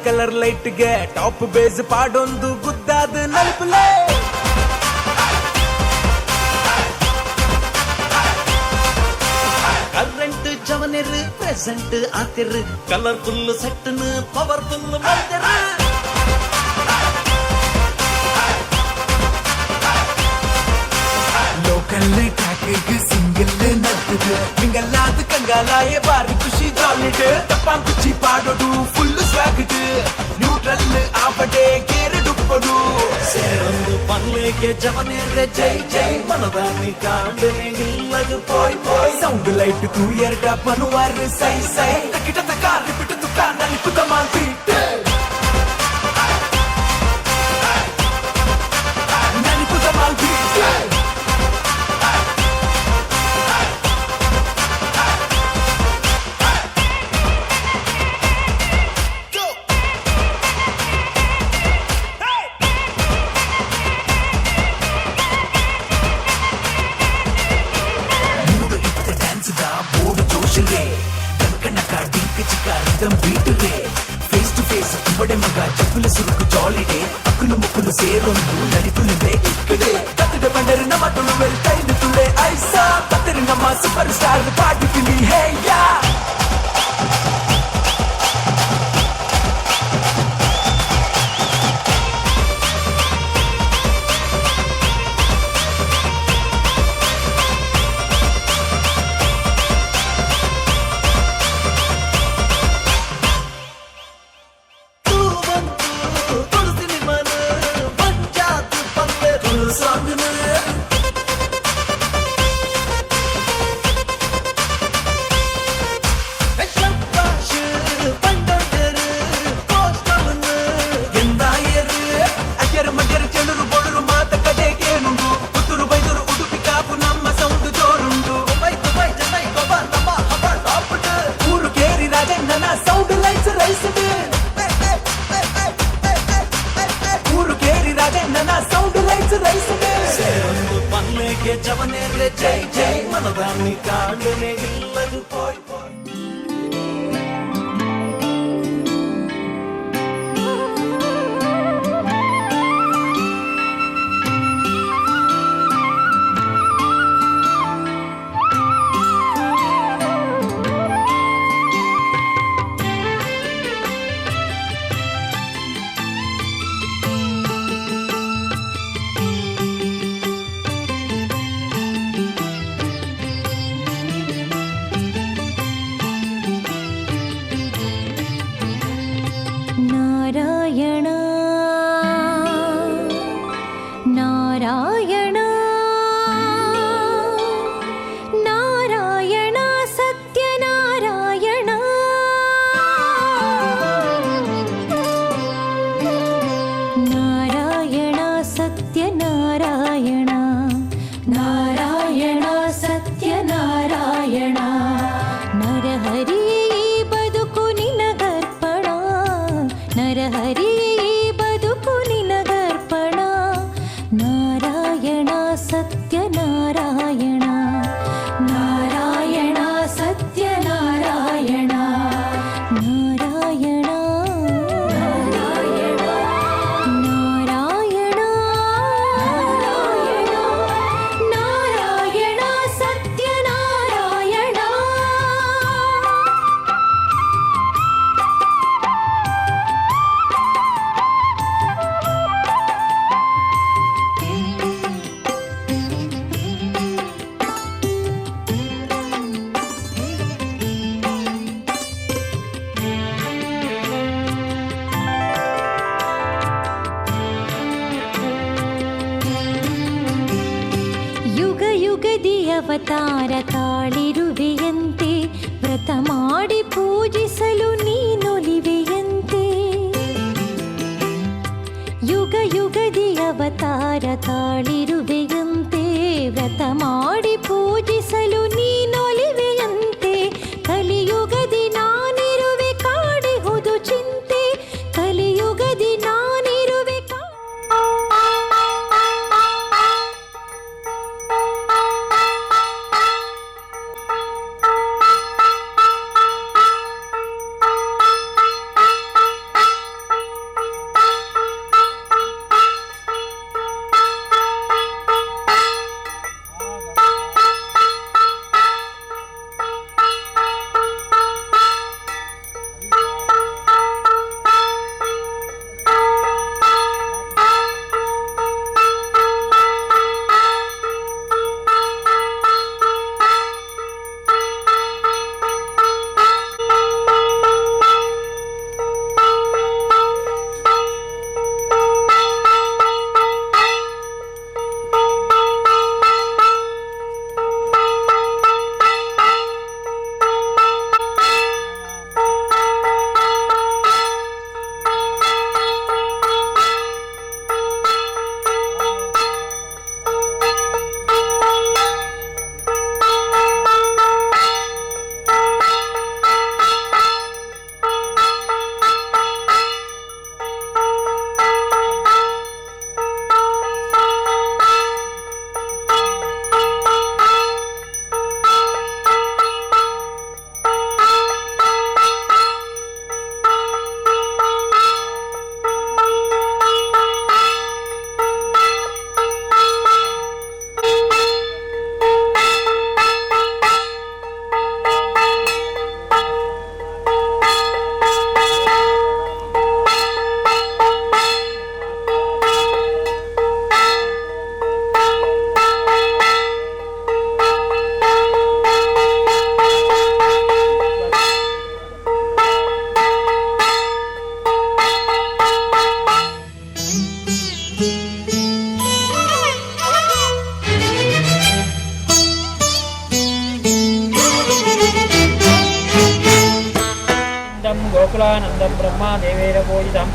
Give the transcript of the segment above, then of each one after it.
Colour ಲೈಟ್ಗೆ top base ಪಾಡೊಂದು ಗುದ್ದಾದ ನಲ್ಪಲೆ ಕರೆಂಟ್ ಜವನಿರ್ ಪ್ರೆಸೆಂಟ್ ಆತಿರ್ ಕಲರ್ಫುಲ್ ಸೆಟ್ಟನ್ ಪವರ್ಫುಲ್ ಮಾಡ್ತಿರ ಲೋಕಲ್ ಟ್ರ್ಯಾಕ್ ಸಿಂಗಲ್ ನಡ್ತದ ಮಿಂಗಲ್ಲಾದ ಕಂಗಾಲಾಯ ಬಾರಿ ಖುಷಿ ಜಾಲಿಡ್ ತಪ್ಪಾಂ ಕುಚ್ಚಿ ಪಾಡೋದು ಫುಲ್ ಸ್ವಾಗಡ್ ನ್ಯೂಟ್ರಲ್ ಆಪಡೆ ಕೇರ್ ಡುಪ್ಪಡು ಸೇರೊಂದು ಪಲ್ಲೆಗೆ ಜವನೇರೆ ಜೈ ಜೈ ಮನದಾನಿ ಕಾಂಡನೆ ನಿಲ್ಲದು ಪೋಯ್ ಪೋಯ್ ಸೌಂಡ್ ಲೈಟ್ ಕು ಎರಡ ಪನುವಾರ ಸೈ ಸೈ ತಕಿಟದ ಕಾರ್ ಬಿಟ್ಟು ತುಕಾನಲ್ಲಿ ಕುದ ಮಾಲ್ಪಿ ನನಿ ಕುದ ಮಾಲ್ಪಿ ఫేస్ టు ఫేస్ ఇవ్వడే మగ చెప్పుల సురుకు జాలిడే అక్కులు ముక్కులు సేరొందు నడిపులుందే ఇక్కడే తత్తడ బండరిన మటులు వెళ్తైన తులే ఐసా తత్తరిన మా సూపర్ స్టార్ పాటి పిలి హే యా జవనేరే జై జై మనదాన్ని కాండనే నిల్లదు పోయ్ పోయ్ ಅವತಾರ ತಾಳಿರುವೆಯಂತೆ ವ್ರತ ಮಾಡಿ ಪೂಜಿಸಲು ನೀನೊಲಿವೆಯಂತೆ ಯುಗ ಯುಗದಿ ಅವತಾರ ತಾಳಿರುವೆಯಂತೆ ವ್ರತ ಮಾಡಿ ಪೂಜಿಸಲು ನೀನೊಲಿವೆಯಂತೆ ಕಲಿಯುಗದಿ ನಾನಿರುವೆ ಕಾಡಿಹುದು ಚಿಂತೆ ಕಲಿಯುಗದಿ ನಾನಿರುವೆ ಬ್ರಹ್ಮ ದೇವೇರ ಪೂಜಿತಂ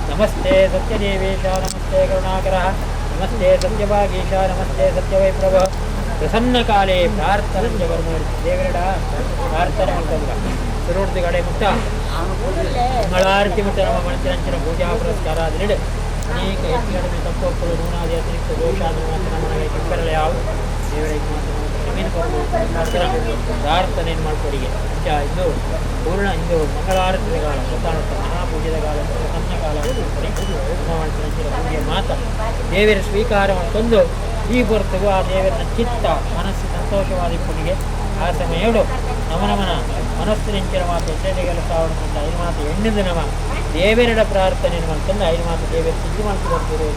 ನಮಸ್ತೆ ಸತ್ಯದೇವೇಶ ನಮಸ್ತೆ ಕರುಣಾಕರಃ ನಮಸ್ತೆ ಸತ್ಯಭಾಗೀಶ ನಮಸ್ತೆ ಸತ್ಯವೈಪ್ರಭ ಪ್ರಸನ್ನ ಕಾಲೇ ಪ್ರಾರ್ಥನೆ ಬರ್ಬೋದು ದೇವರ ಪ್ರಾರ್ಥನೆ ಮಾಡ್ಕೊಂಡ್ರ ಸುರೂರ್ತಿ ಕಡೆ ಮುಟ್ಟ ಮಂಗಳಾರತಿ ಮುಟ್ಟ ನಮ್ಮ ಮನಸ್ಸಿನ ಪೂಜಾ ಪುರಸ್ಕಾರ ಆದ್ರೆ ಅನೇಕ ಹೆಚ್ಚುಗಡೆ ತಪ್ಪೊಪ್ಪಳು ಋಣಾದಿ ಅತಿರಿಕ್ತ ದೋಷ ನಮಗೆ ಕಿಕ್ಕರಲ್ಲ ಯಾವ ದೇವರಿಗೆ ಪ್ರಾರ್ಥನೆಯನ್ನು ಮಾಡಿಕೊಡಿಗೆ ಇದು ಪೂರ್ಣ ಇದು ಮಂಗಳಾರತಿಯ ಕಾಲ ಗೊತ್ತಾಡುತ್ತ ಮಹಾಪೂಜೆಯ ಕಾಲ ಪ್ರಸನ್ನ ಕಾಲ ಪೂಜೆ ಮಾತ ದೇವರ ಸ್ವೀಕಾರ ತಂದು ಈ ಹೊರತುಗೂ ಆ ದೇವರನ್ನ ಚಿತ್ತ ಮನಸ್ಸು ಸಂತೋಷವಾದ ಪುಣಿಗೆ ಆ ಸಮಯಗಳು ನಮನ ಮನಸ್ಸಿನಿಂಚಿನ ಮಾತು ಎಣ್ಣೆ ಕೆಲಸ ಅವನಂದ ಐದು ಮಾತು ಎಣ್ಣೆದು ನಮ ದೇವರ ಪ್ರಾರ್ಥನೆಯನ್ನು ಮಾಡ್ತಂದು ಐದು ಮಾತು ದೇವರ ಸಿದ್ಧಿ ಮಾಡ್ತಿರ್ತೀರಿ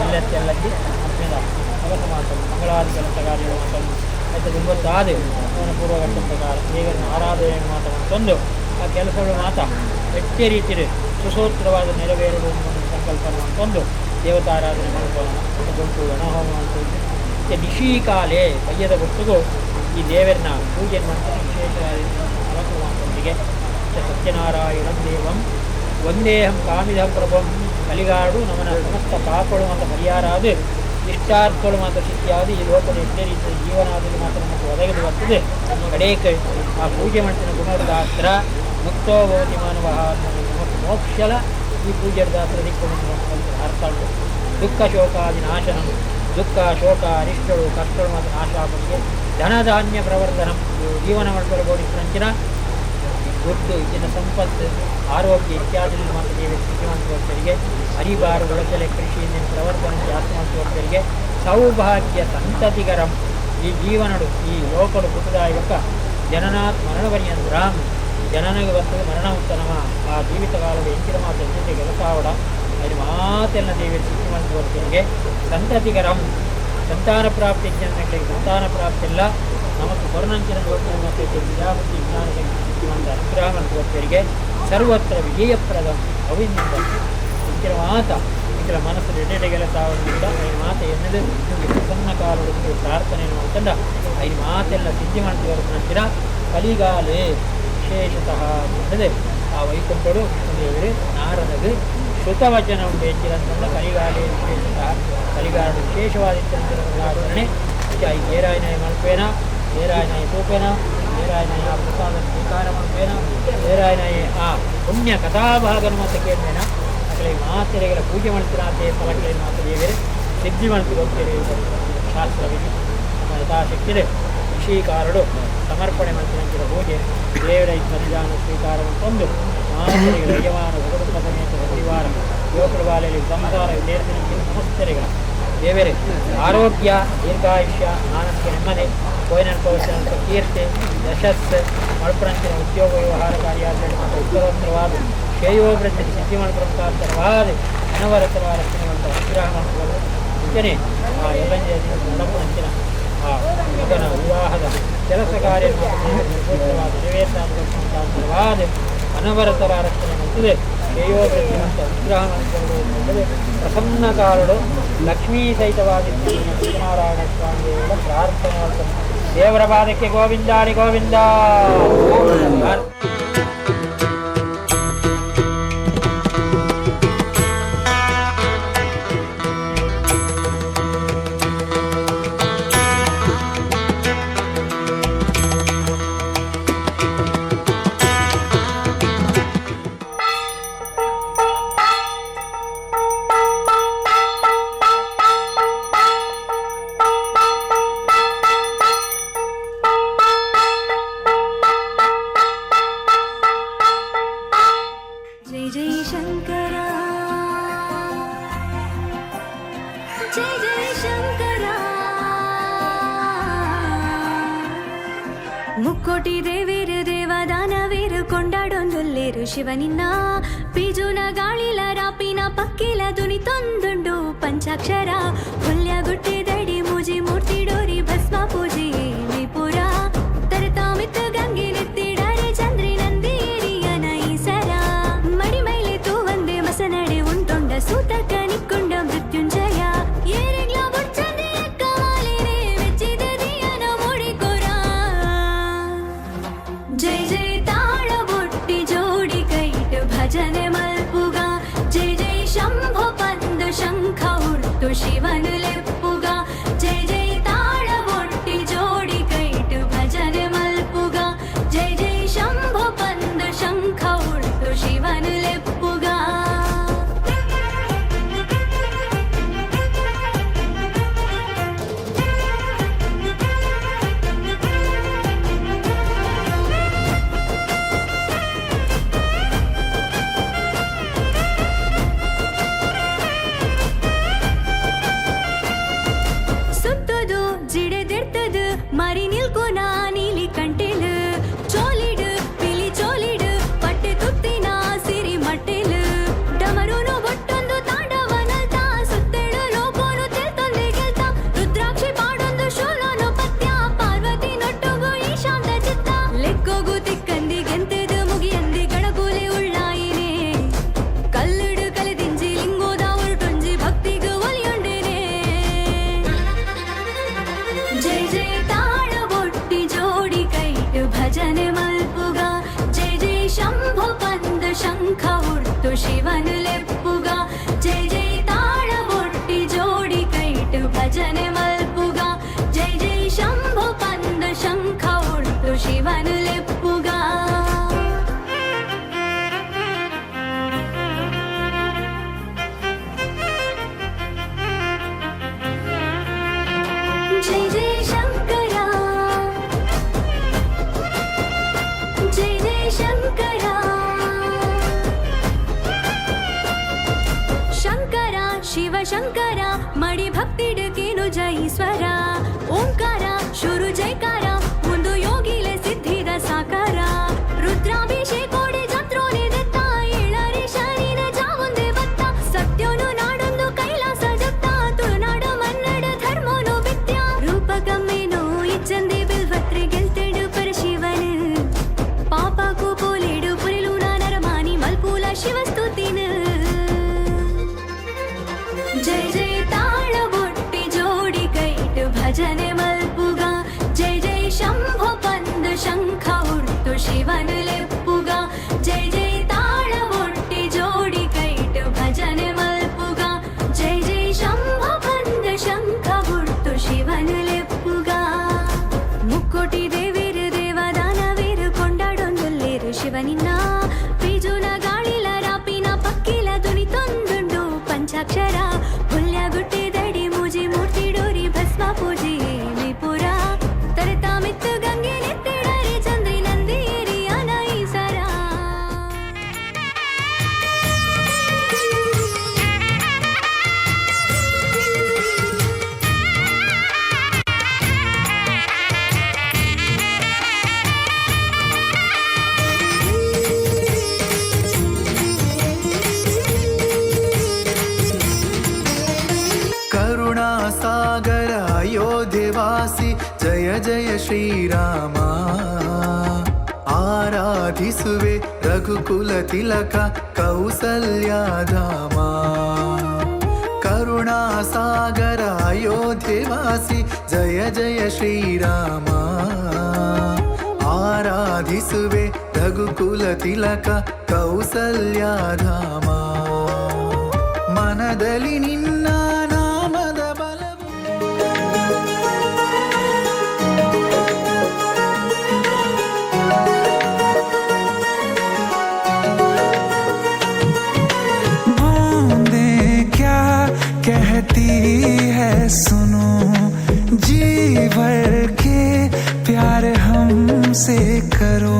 ಎಲ್ಲತ್ತೆಲ್ಲಕ್ಕೆ ಕೆಲಸ ಮಾಡ್ತಾರೆ ಮಂಗಳವಾರ ಕೆಲಸ ಕಾರ್ಯಗಳು ಮಾಡ್ಕೊಂಡು ಆಯ್ತು ತುಂಬತ್ತಾದ ಪೂರ್ವಘಟ್ಟ ಪ್ರಕಾರ ದೇವರನ್ನ ಆರಾಧನೆಯನ್ನು ಮಾತನ್ನು ಆ ಕೆಲಸಗಳು ಮಾತ ಹೆಚ್ಚೆ ರೀತಿಯಲ್ಲಿ ಸುಸೂತ್ರವಾದ ನೆರವೇರಲು ಸಂಕಲ್ಪನೆ ಮಾಡ್ಕೊಂಡು ದೇವತಾರಾಧನೆ ಮಾಡ್ಕೊಂಡು ಗಣಹೋಮ ಮಾಡ್ಕೊಂಡು ಮತ್ತು ನಿಶೀಕಾಲೆ ಬಯ್ಯದ ಹೊತ್ತಿಗೂ ಈ ದೇವರನ್ನ ಪೂಜೆಯನ್ನು ಮಾಡ್ಕೊಂಡು ವಿಶೇಷವಾದ ಮಾಡ್ಕೊಂಡಿಗೆ ಸತ್ಯನಾರಾಯಣಂ ದೇವಂ ಒಂದೇಹಂ ಕಾಮಿದಂ ಪ್ರಭಂ ಕಲಿಗಾಡು ನಮನ ಸಮಸ್ತ ಪಾಪಗಳು ಮತ್ತು ಪರಿಹಾರಾದ ಇಷ್ಟಾರ್ಥಗಳು ಮಾತ್ರ ಸಿದ್ಧಿಯಾದ ಈ ಲೋಕದ ಎಷ್ಟೇ ರೀತಿಯ ಜೀವನಾದಲ್ಲಿ ಮಾತ್ರ ನಮಗೆ ಒದಗಿದು ಬರ್ತದೆ ಕಡೇಕ ಆ ಪೂಜೆ ಮಾಡ್ತಿನ ಗುಣದಾಸ್ತ್ರ ಮುಕ್ತೋ ಭವತಿ ಮಾನವ ನಮಗೆ ಮೋಕ್ಷಲ ಈ ಪೂಜೆಯ ದಾಸ್ತ್ರ ದಿಕ್ಕೊಂಡು ಅರ್ಥ ದುಃಖ ಶೋಕಾದಿ ನಾಶನ ದುಃಖ ಶೋಕ ಅರಿಷ್ಟಗಳು ಕಷ್ಟಗಳು ಮತ್ತು ನಾಶ ಆಗೋರಿಗೆ ಧನಧಾನ್ಯ ಪ್ರವರ್ಧನ ಜೀವನ ಮಾಡ್ಕೊಳ್ಳೋಡಿಸಿನ ದುಡ್ಡು ಇದನ್ನ ಸಂಪತ್ತು ಆರೋಗ್ಯ ಇತ್ಯಾದಿ ಮಾತ್ರ ದೇವಿ ಸ್ಥಿತಿವಂತರಿಗೆ ಹರಿಬಾರು ಒಳಚಲೆ ಕೃಷಿಯಿಂದ ಪ್ರವರ್ಧನೆ ಜಾಸ್ತಿ ಮಾಡುವವರಿಗೆ ಸೌಭಾಗ್ಯ ಸಂತತಿಗರಂ ಈ ಜೀವನಡು ಈ ಲೋಕಡು ಪುಟದಾಯಕ ಜನನಾತ್ ಮರಣ ಪರ್ಯಂತರಾಮ್ ಜನನಿಗೆ ಬರ್ತದೆ ಮರಣ ಉತ್ತನಮ ಆ ಜೀವಿತ ಕಾಲದ ಎಂಚಿನ ಮಾತು ಎಂಚಿನ ಕೆಲಸ ಆವಡ ಅದು ಮಾತೆಲ್ಲ ದೇವಿ ಸ್ಥಿತಿವಂತವರಿಗೆ ಸಂತತಿಗರಂ ಸಂತಾನ ಪ್ರಾಪ್ತಿ ಜನಗಳಿಗೆ ಸಂತಾನ ಪ್ರಾಪ್ತಿ ಎಲ್ಲ ನಮಗೆ ಕೊರನಂಚಿನ ಮತ್ತು ವಿದ್ಯಾಪತಿ ಜ್ಞಾನ ಅನುಗ್ರಹಕ್ಕೆ ಸರ್ವತ್ರ ವಿಜಯಪ್ರದ ಅವಿಂದ ಇಂಚಿನ ಮಾತ ಇಂಚಿನ ಮನಸ್ಸು ಎಡೆಡೆ ಕೆಲಸ ಆಗೋದ್ರಿಂದ ಐದು ಮಾತ ಎನ್ನದು ಪ್ರಸನ್ನ ಕಾಲಕ್ಕೆ ಪ್ರಾರ್ಥನೆಯನ್ನು ಮಾಡ್ಕೊಂಡ ಐದು ಮಾತೆಲ್ಲ ಸಿದ್ಧಿ ಮಾಡ್ತೀವಿ ನಂತರ ಕಲಿಗಾಲೆ ವಿಶೇಷತಃ ಅಂದರೆ ಆ ವೈಕುಂಠರು ದೇವರು ನಾರದಗೆ ಶ್ರುತವಚನ ಉಂಟು ಹೆಚ್ಚಿರಂತ ಕಲಿಗಾಲೆ ವಿಶೇಷತಃ ಕಲಿಗಾಲ ವಿಶೇಷವಾದಿತ್ಯಂತರಣೆ ಈ ಏರಾಯನಾಯ ಮಲ್ಪೇನ ಏರಾಯನಾಯ ತೂಪೇನ ಏರಾಯನಾಯ ಪ್ರಸಾದ ಸ್ವೀಕಾರ ಮಲ್ಪೇನ ಏರಾಯನಾಯ ಆ ಪುಣ್ಯ ಕಥಾಭಾಗನ ಮತ್ತು ಕೇಳ್ಬೇನ ಅಕಡೆ ಮಾತೆರೆಗಳ ಪೂಜೆ ಮಾಡ್ತೀರಾತೆ ಫಲಗಳಲ್ಲಿ ಮಾತ್ರ ದೇವರೇ ಸಿದ್ಧಿ ಮಾಡ್ತೀವಿ ಹೋಗ್ತೀರಿ ಶಾಸ್ತ್ರವಿದೆ ಯಥಾಶಕ್ತಿದೆ ಋಷಿಕಾರರು ಸಮರ್ಪಣೆ ಮಾಡ್ತಿರಂತಿರ ಪೂಜೆ ದೇವರ ಸನ್ನಿಧಾನ ಸ್ವೀಕಾರವನ್ನು ತಂದು ಮಾತೆರೆಗಳ ಯಜಮಾನ ಕುಟುಂಬ ಸಮೇತ ಪರಿವಾರ ಯುವಕರ ಬಾಲೆಯಲ್ಲಿ ಸಂಸಾರ ವಿದ್ಯಾರ್ಥಿನಿಗೆ ಸಮಸ್ತರೆಗಳ ದೇವರೇ ಆರೋಗ್ಯ ದೀರ್ಘಾಯುಷ್ಯ ಮಾನಸಿಕ ನೆಮ್ಮದಿ ಕೋಯಿನ ಕೌಶಲ ಕೀರ್ತಿ ಯಶಸ್ಸು ಮಲ್ಪರಂಚಿನ ಉದ್ಯೋಗ ವ್ಯವಹಾರ ಕಾರ್ಯಾಚರಣೆ ಮತ್ತು ಉತ್ತರೋತ್ತರವಾದ ಶ್ರೇಯೋಭಿವೃದ್ಧಿ ಸಿದ್ಧಿ ಮಲ್ಪರಂತಾಂತರವಾದ ಅನವರತರವಾದ ರಚನೆವಂತ ಅನುಗ್ರಹ ಮಾಡ್ಕೊಳ್ಳಲು ಮುಂಚೆನೆ ಆ ಎಲ್ಲ ಮಲ್ಪರಂಚಿನ ಆ ಮಗನ ವಿವಾಹದ ಕೆಲಸ ಕಾರ್ಯ ನಿರ್ವಹಿತವಾದ ನೆರವೇರಿಸಾಂತರವಾದ ಅನವರತರ ರಚನೆ ಮಾಡುತ್ತದೆ ಶ್ರೇಯೋಭಿವೃದ್ಧಿ ಮತ್ತು ಅನುಗ್ರಹ ಮಾಡಿಕೊಳ್ಳುವುದು ಪ್ರಸನ್ನ ಕಾರಡು ಲಕ್ಷ್ಮೀ ಸಹಿತವಾಗಿದ್ದು ಸತ್ಯನಾರಾಯಣ ಸ್ವಾಮಿಯವರ ಪ್ರಾರ್ಥನೆ ಮಾಡ್ತಾರೆ ದೇವರ ಪಾದಕ್ಕೆ ಗೋವಿಂದಾಡಿ ಗೋವಿಂದ. ಮುಕ್ಕೋಟಿ ದೇವೇರು ದೇವದಾನವೇರು ಕೊಂಡಾಡೊಂದುಲ್ಲೇರು ಶಿವನಿನ್ನ ಪಿಜುನ ಗಾಳಿಲ ರಾಪಿನ ಪಕ್ಕಿಲ ದುನಿ ತೊಂದುಂಡು ಪಂಚಾಕ್ಷರ ಹುಲ್ಯಗುಟ್ಟಿದಡಿ ಮೂಜಿ ಮೂರ್ತಿಡೋರಿ ಭಸ್ಮ ಪೂಜೆ ವಿಪುರ ತರತಾಮಿತ್ತು ಗಂಗೆ ನೆತ್ತಿಡರೆ ಚಂದ್ರಿ ನಂದಿಯರಿಯನ ಈಸರ ಮಡಿ ಮೈಲೆ ತೂವಂದೆ ಮಸನಡೆ ಉಂಟೊಂಡ ಸೂತಕ ನಿಕ್ಕೊಂಡ ಮೃತ್ಯುಂಜಯ ಏರೆಗ್ಲ ಬುಚ್ಚಂದೆ ಕವಾಲಿರೆ ಮೆಚ್ಚಿದ ದಿಯನ ಮೂಡಿಕೊರ ಜೈ ಜೈ ತಾಳ ಬುಟ್ಟ ಶಿವನು ಲೆಪ್ಪುಗ ಜೈ ಜೈ ತಾಳ ಬೊಟ್ಟಿ ಜೋಡಿ ಕೈಟು ಭಜನೆ ಮಲ್ಪುಗ ಜೈ ಜೈ ಶಂಭು ಪಂದ ಶಂಖ ಉಂಟು ಶಿವನು ಲೆಪ್ಪುಗ ಜೈ ಜೈ ಶಂಕರ ಜೈ ಜೈ ಶಂಕರ ಶಂಕರ ಶಿವ ಶಂಕರ ಮಡಿ ಭಕ್ತಿಡಕೇನು ಜೈಸ್ವರ ಓಂಕಾರ ಶುರು ಜೈಕಾರ ಒಂದು ಯೋಗಿಲೆ ಸಿದ್ಧಿದ ಸಾಕಾರ ರುದ್ರಾಭಿಷೇಕೋಡೆ ಜತ್ರೋನೆ ದತ್ತ ಏಳರಿ ಶನಿನ ಜಾವೊಂದೆ ಬತ್ತ ಸತ್ಯೋನು ನಾಡೊಂದು ಕೈಲಾಸ ಜತ್ತ ತುಳುನಾಡ ಮನ್ನಡ ಧರ್ಮೋನು ಬಿತ್ಯ ರೂಪಕಮ್ಮೇನೋ ಇಚ್ಚಂದೆ ಬಿಲ್ವತ್ರೆ ಗೆಲ್ತೆಡು ಪರಶಿವನು ಪಾಪಕು ಪೋಲೇಡು ಪುರಿಲೂನ ನರಮಾನಿ ಮಲ್ಪೂಲ ಶಿವಸ್ತುತಿನ ಜೈ ಜೈ ತಾಳ ಬೊಟ್ಟಿ ಜೋಡಿ ಕೈಟು ಭಜನೆ ಮಲ್ಪುಗ ಜೈ ಜೈ ಶಂಭು ಪಂದ ಶಂಖ ಉಂಟು ಶಿವನು ಲೆಪ್ಪುಗ ಜೈ ಜೈ ತಾಳ ಬೊಟ್ಟಿ ಜೋಡಿ ಕೈಟು ಭಜನೆ ಮಲ್ಪುಗ ಜೈ ಜೈ ಶಂಭು ಪಂದ ಶಂಖ ಉಂಟು ಶಿವನು ಲೆಪ್ಪುಗ ಮುಕ್ಕೋಟಿ ದೇವೇರು ದೇವದಾನವೇರು ಕೊಂಡಾಡೊಂದುಲ್ಲೇರು ಶಿವನಿನ್ನ ಬೀಜುನ ಗಾಳಿಲ ರಾಪಿನ ಪಕ್ಕಿಲ ಧ್ವನಿ ತೊಂದುಂಡು ಪಂಚಾಕ್ಷರ ಹುಲ್ಯ ಗುಟ್ಟಿದಡಿ ಮೂಜಿ ಮೂರ್ತಿ ಡೋರಿ ಭಸ್ಮ ಪೂಜೆ ವಿಪುರ ತರತಾ ಮಿತ್ತು ಗಂಗೆ ನೆತ್ತಿಡರಿ ಚಂದ್ರಿ ನಂದಿಯರಿ ಅನೈಸರ ಕರುಣಾ ಸಾಗರ ಅಯೋಧ್ಯವಾಸಿ ಜಯ ಜಯ ಶ್ರೀರಾಮ ಆರಾಧಿಸುವೆ ರಘುಕುಲ ತಿಲಕ ಕೌಸಲ್ಯಾಧಾಮ ಕರುಣಾ ಸಾಗರ ಅಯೋಧ್ಯವಾಸಿ ಜಯ ಜಯ ಶ್ರೀರಾಮ ಆರಾಧಿಸುವೆ ರಘುಕುಲ ತಿಲಕ ಕೌಸಲ್ಯಾಧಾಮ ಮನದಲ್ಲಿ ನಿನ್ನ ನಾಮದ ಬಲವು बूंदें क्या कहती है सुनो जी भर के प्यार हमसे करो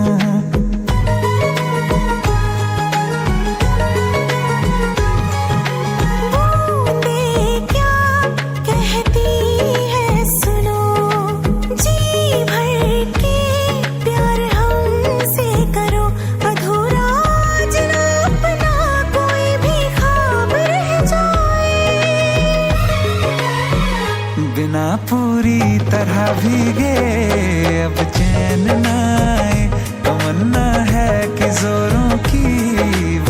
बिना पूरी तरह भीगे अब चैन न आए तमन्ना है कि जोरों की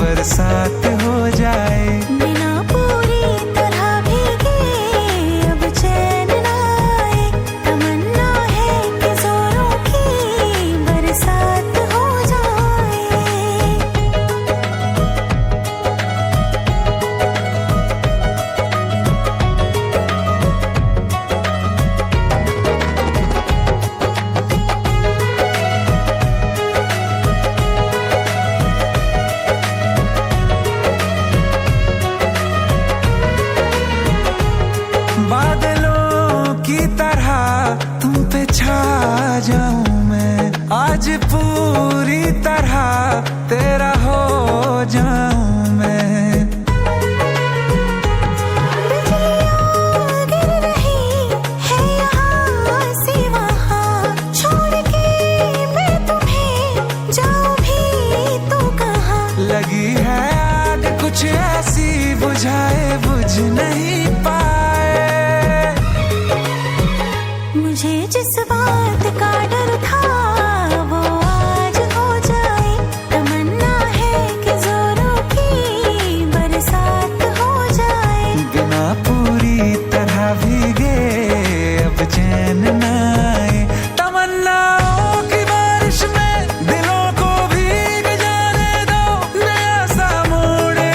बरसात हो जाए बिना पूरी तरह भीगे अब चैन न आए तमन्ना है कि जोरों की बरसात हो जाए बादलों की तरह तुम पे छा जाऊं मैं आज पूरी तरह तेरा हो जाऊं मैं बिजलियाँ गिर रही है यहाँ से वहाँ छोड़ के मैं तुम्हें जाऊं भी तो कहाँ लगी है आग कुछ ऐसी बुझाए बुझ नहीं पाए मुझे जिस बात का डर था वो आज हो जाए तमन्ना है कि जोरों की बरसात हो जाए बिना पूरी तरह भीगे अब चैन न आए तमन्नाओं की बारिश में दिलों को भीग जाने दो नया सा मोड़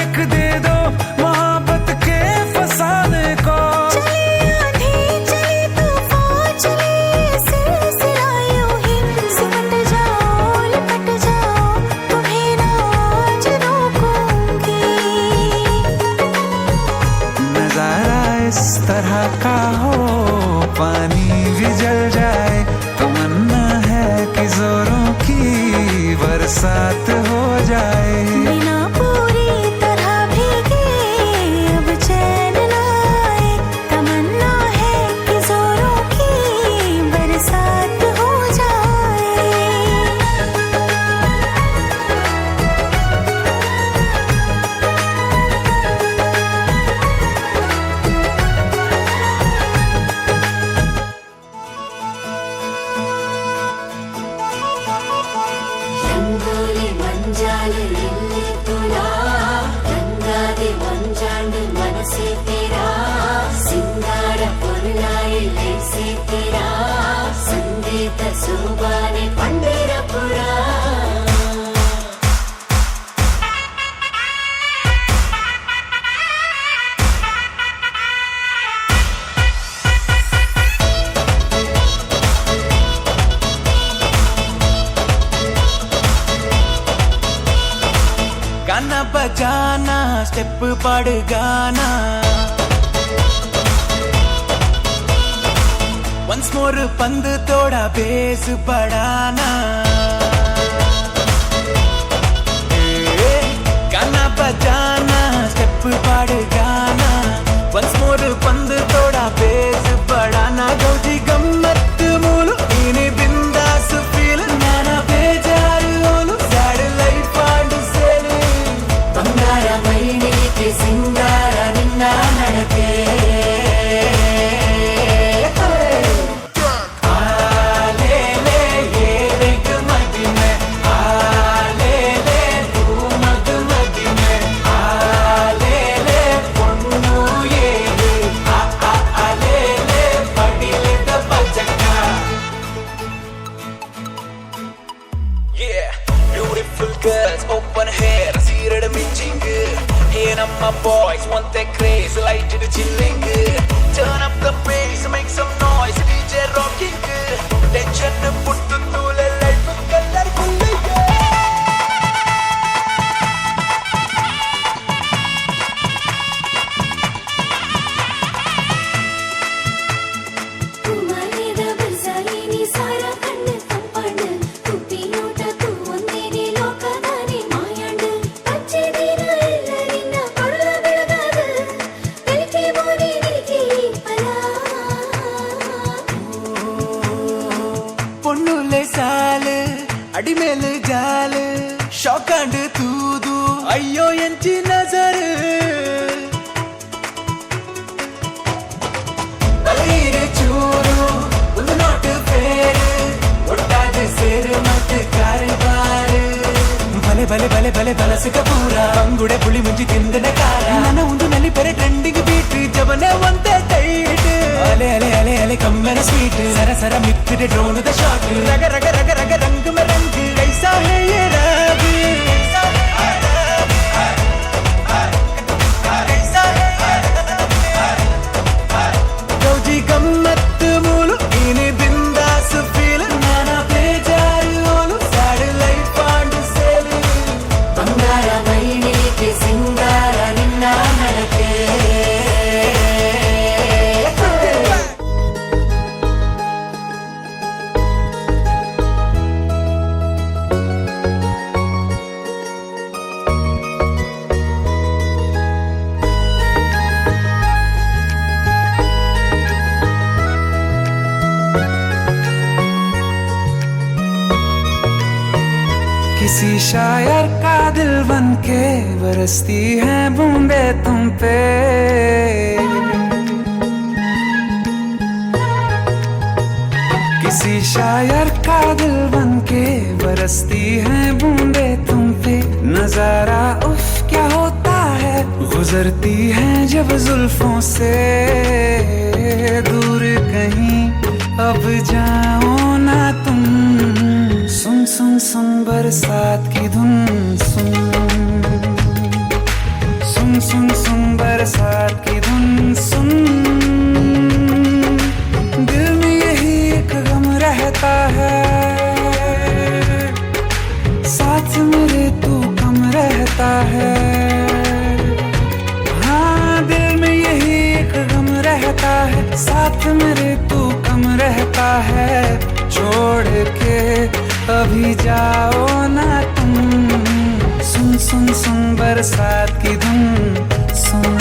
तरह का हो, पानी भी जल जाए। तमन्ना है कि जोरों की बरसात हो जाए। बिना पूरी तरह भीगे अब चैन न आए। तमन्ना है कि जोरों की बरसात हो जाए। ರಂಗೋಲಿ ಮಂಜಾಲು ಇಲ್ಲಿ ತುಲಾ ರಂಗಾದೆ ಮಂಜಾಂಡು ಮನಸ್ಸೇ ತೇರಾ ಸಿಂಗಾರ ಪೊರುಳಾಯಿಲೆ ಸೇತೀರಾ ಸಂಗೀತ ಸೋಬಾನೆ ಪಂಡರಪುರ गाना बजाना स्टेप पड़ गाना, वंस मोर पंद तोड़ा बेस बढ़ाना। गाना बजाना स्टेप पड़ गाना, वंस मोर पंद तोड़ा बेस बढ़ाना। गौजी गम्मत मूलु इने बिंदास feel Nana बेजारू Olu sad life and cell. ಬಂಗಾರ ಮೈನಿಗೆ ಸಿಂಗಾರ ನಿನ್ನ ನಡಕೆ Beautiful girls, open hair, seared mixing. Hey, and my boys want that craze, light to the chilling. Turn up the bass, make some noise, DJ rocking. Tension put to the life colorful. ಕುಮಾರಿದ ಬಸರಿನಿ ಸಾರ ಕಣ್ಣು ಕಂಪಣ್ಣ ಕುಪ್ಪಿ ನೋಟ ತೂ ಒಂದೇನೆ ಲೋಕದಾನೆ ಮಾಯಂಡ ಪಚ್ಚೆ ದಿನ ಎಲ್ಲರಿನ್ನ ಕೊಡಲ ಬೆಳಗಾದ ಬೆಳಕೆ bone ನಿಲ್ಕೆ ಫಲ பொண்ணுலே சாலு அடிமேலு ஜாலு ஷாக்காண்டு தூது ஐயோ ಎಂಚಿ ನಜರು ಬಲೀರು ಚೂರು ಒಂದು ನೋಟು ಫೇರು ಒಟ್ಟಾದ ಸೇರು ಮತ್ತು ಕಾರುಬಾರು ಬಲೆ ಬಲೆ ಬಲೆ ಬಲೆ ಬಲಸಿಗ ಪೂರ ಬಂಗುಡೆ ಪುಳಿ ಮುಂಜಿ ತಿಂದನ ಕಾರ ನನ್ನ ಒಂದು ನಲ್ಲಿ ಪೆರೆ ಟ್ರೆಂಡಿಂಗ್ ಬೀಟ್ ಜಬನೆ ಒಂದೇ ಟೈಟ್ ಅಲೆ ಅಲೆ ಅಲೆ ಅಲೆ ಕಮ್ಮನ ಸ್ವೀಟ್ ಸರ ಸರ ಮಿಕ್ಕಿದೆ ಡ್ರೋನ್ ದ ಶಾಟ್ ರಗ ರಗ ರಗ ರಗ ರಂಗ್ में रंग कैसा है ये राग कैसा है गौजी गम्मत मूलु इने बिंदास feel Nana बेजारू Olu sad life and cell ಬಂಗಾರ ಮೈನಿಗೆ ಸಿಂಗಾರ ನಿನ್ನ ನಡಕೆ किसी शायर का दिल बन के बरसती है बूंदे तुम पे। किसी शायर का दिल बन के बरसती है बूंदे तुम पे। नजारा उफ क्या होता है गुजरती है जब जुल्फों से दूर कहीं अब जाओ ना तुम। सुन सुन सुन बरसात की धुन सुन सुन सुन सुन बरसात की धुन सुन। दिल में यही एक गम रहता है साथ मेरे तू कम रहता है। हाँ दिल में यही एक गम रहता साथ मेरे तू कम रहता है, छोड़ के अभी जाओ ना तुम। सुन सुन सुन बरसात की धुन सुन।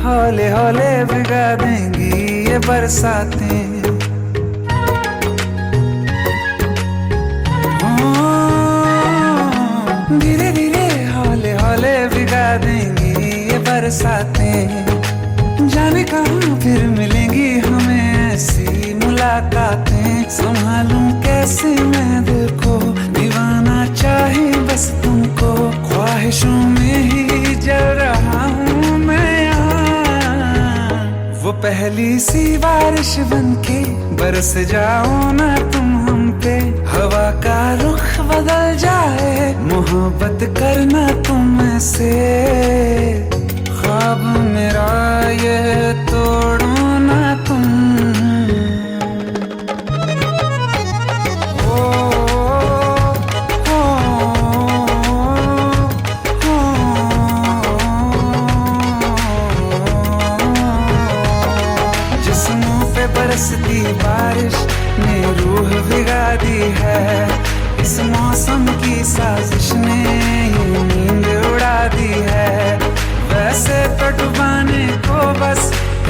हौले हौले भिगा देंगी ये बरसातें, धीरे धीरे हौले हौले भिगा देंगी ये बरसातें। जाने कहाँ फिर मिलेंगी हमें ऐसी मुलाकातें, संभालूं कैसे मैं दिल को, दीवाना चाहे बस तुमको। ख्वाहिशों में ही जल रहा हूँ मैं यहाँ, वो पहली सी बारिश बनके बरस जाओ ना तुम हम पे। हवा का रुख बदल जाए, मोहब्बत करना तुम से। ख्वाब मेरा ये तोड़ो ना तुम। बरसती बारिश ने रूह भिगा दी है, इस मौसम की साजिश ने ये नींद उड़ा दी है। वैसे तो डुबाने को बस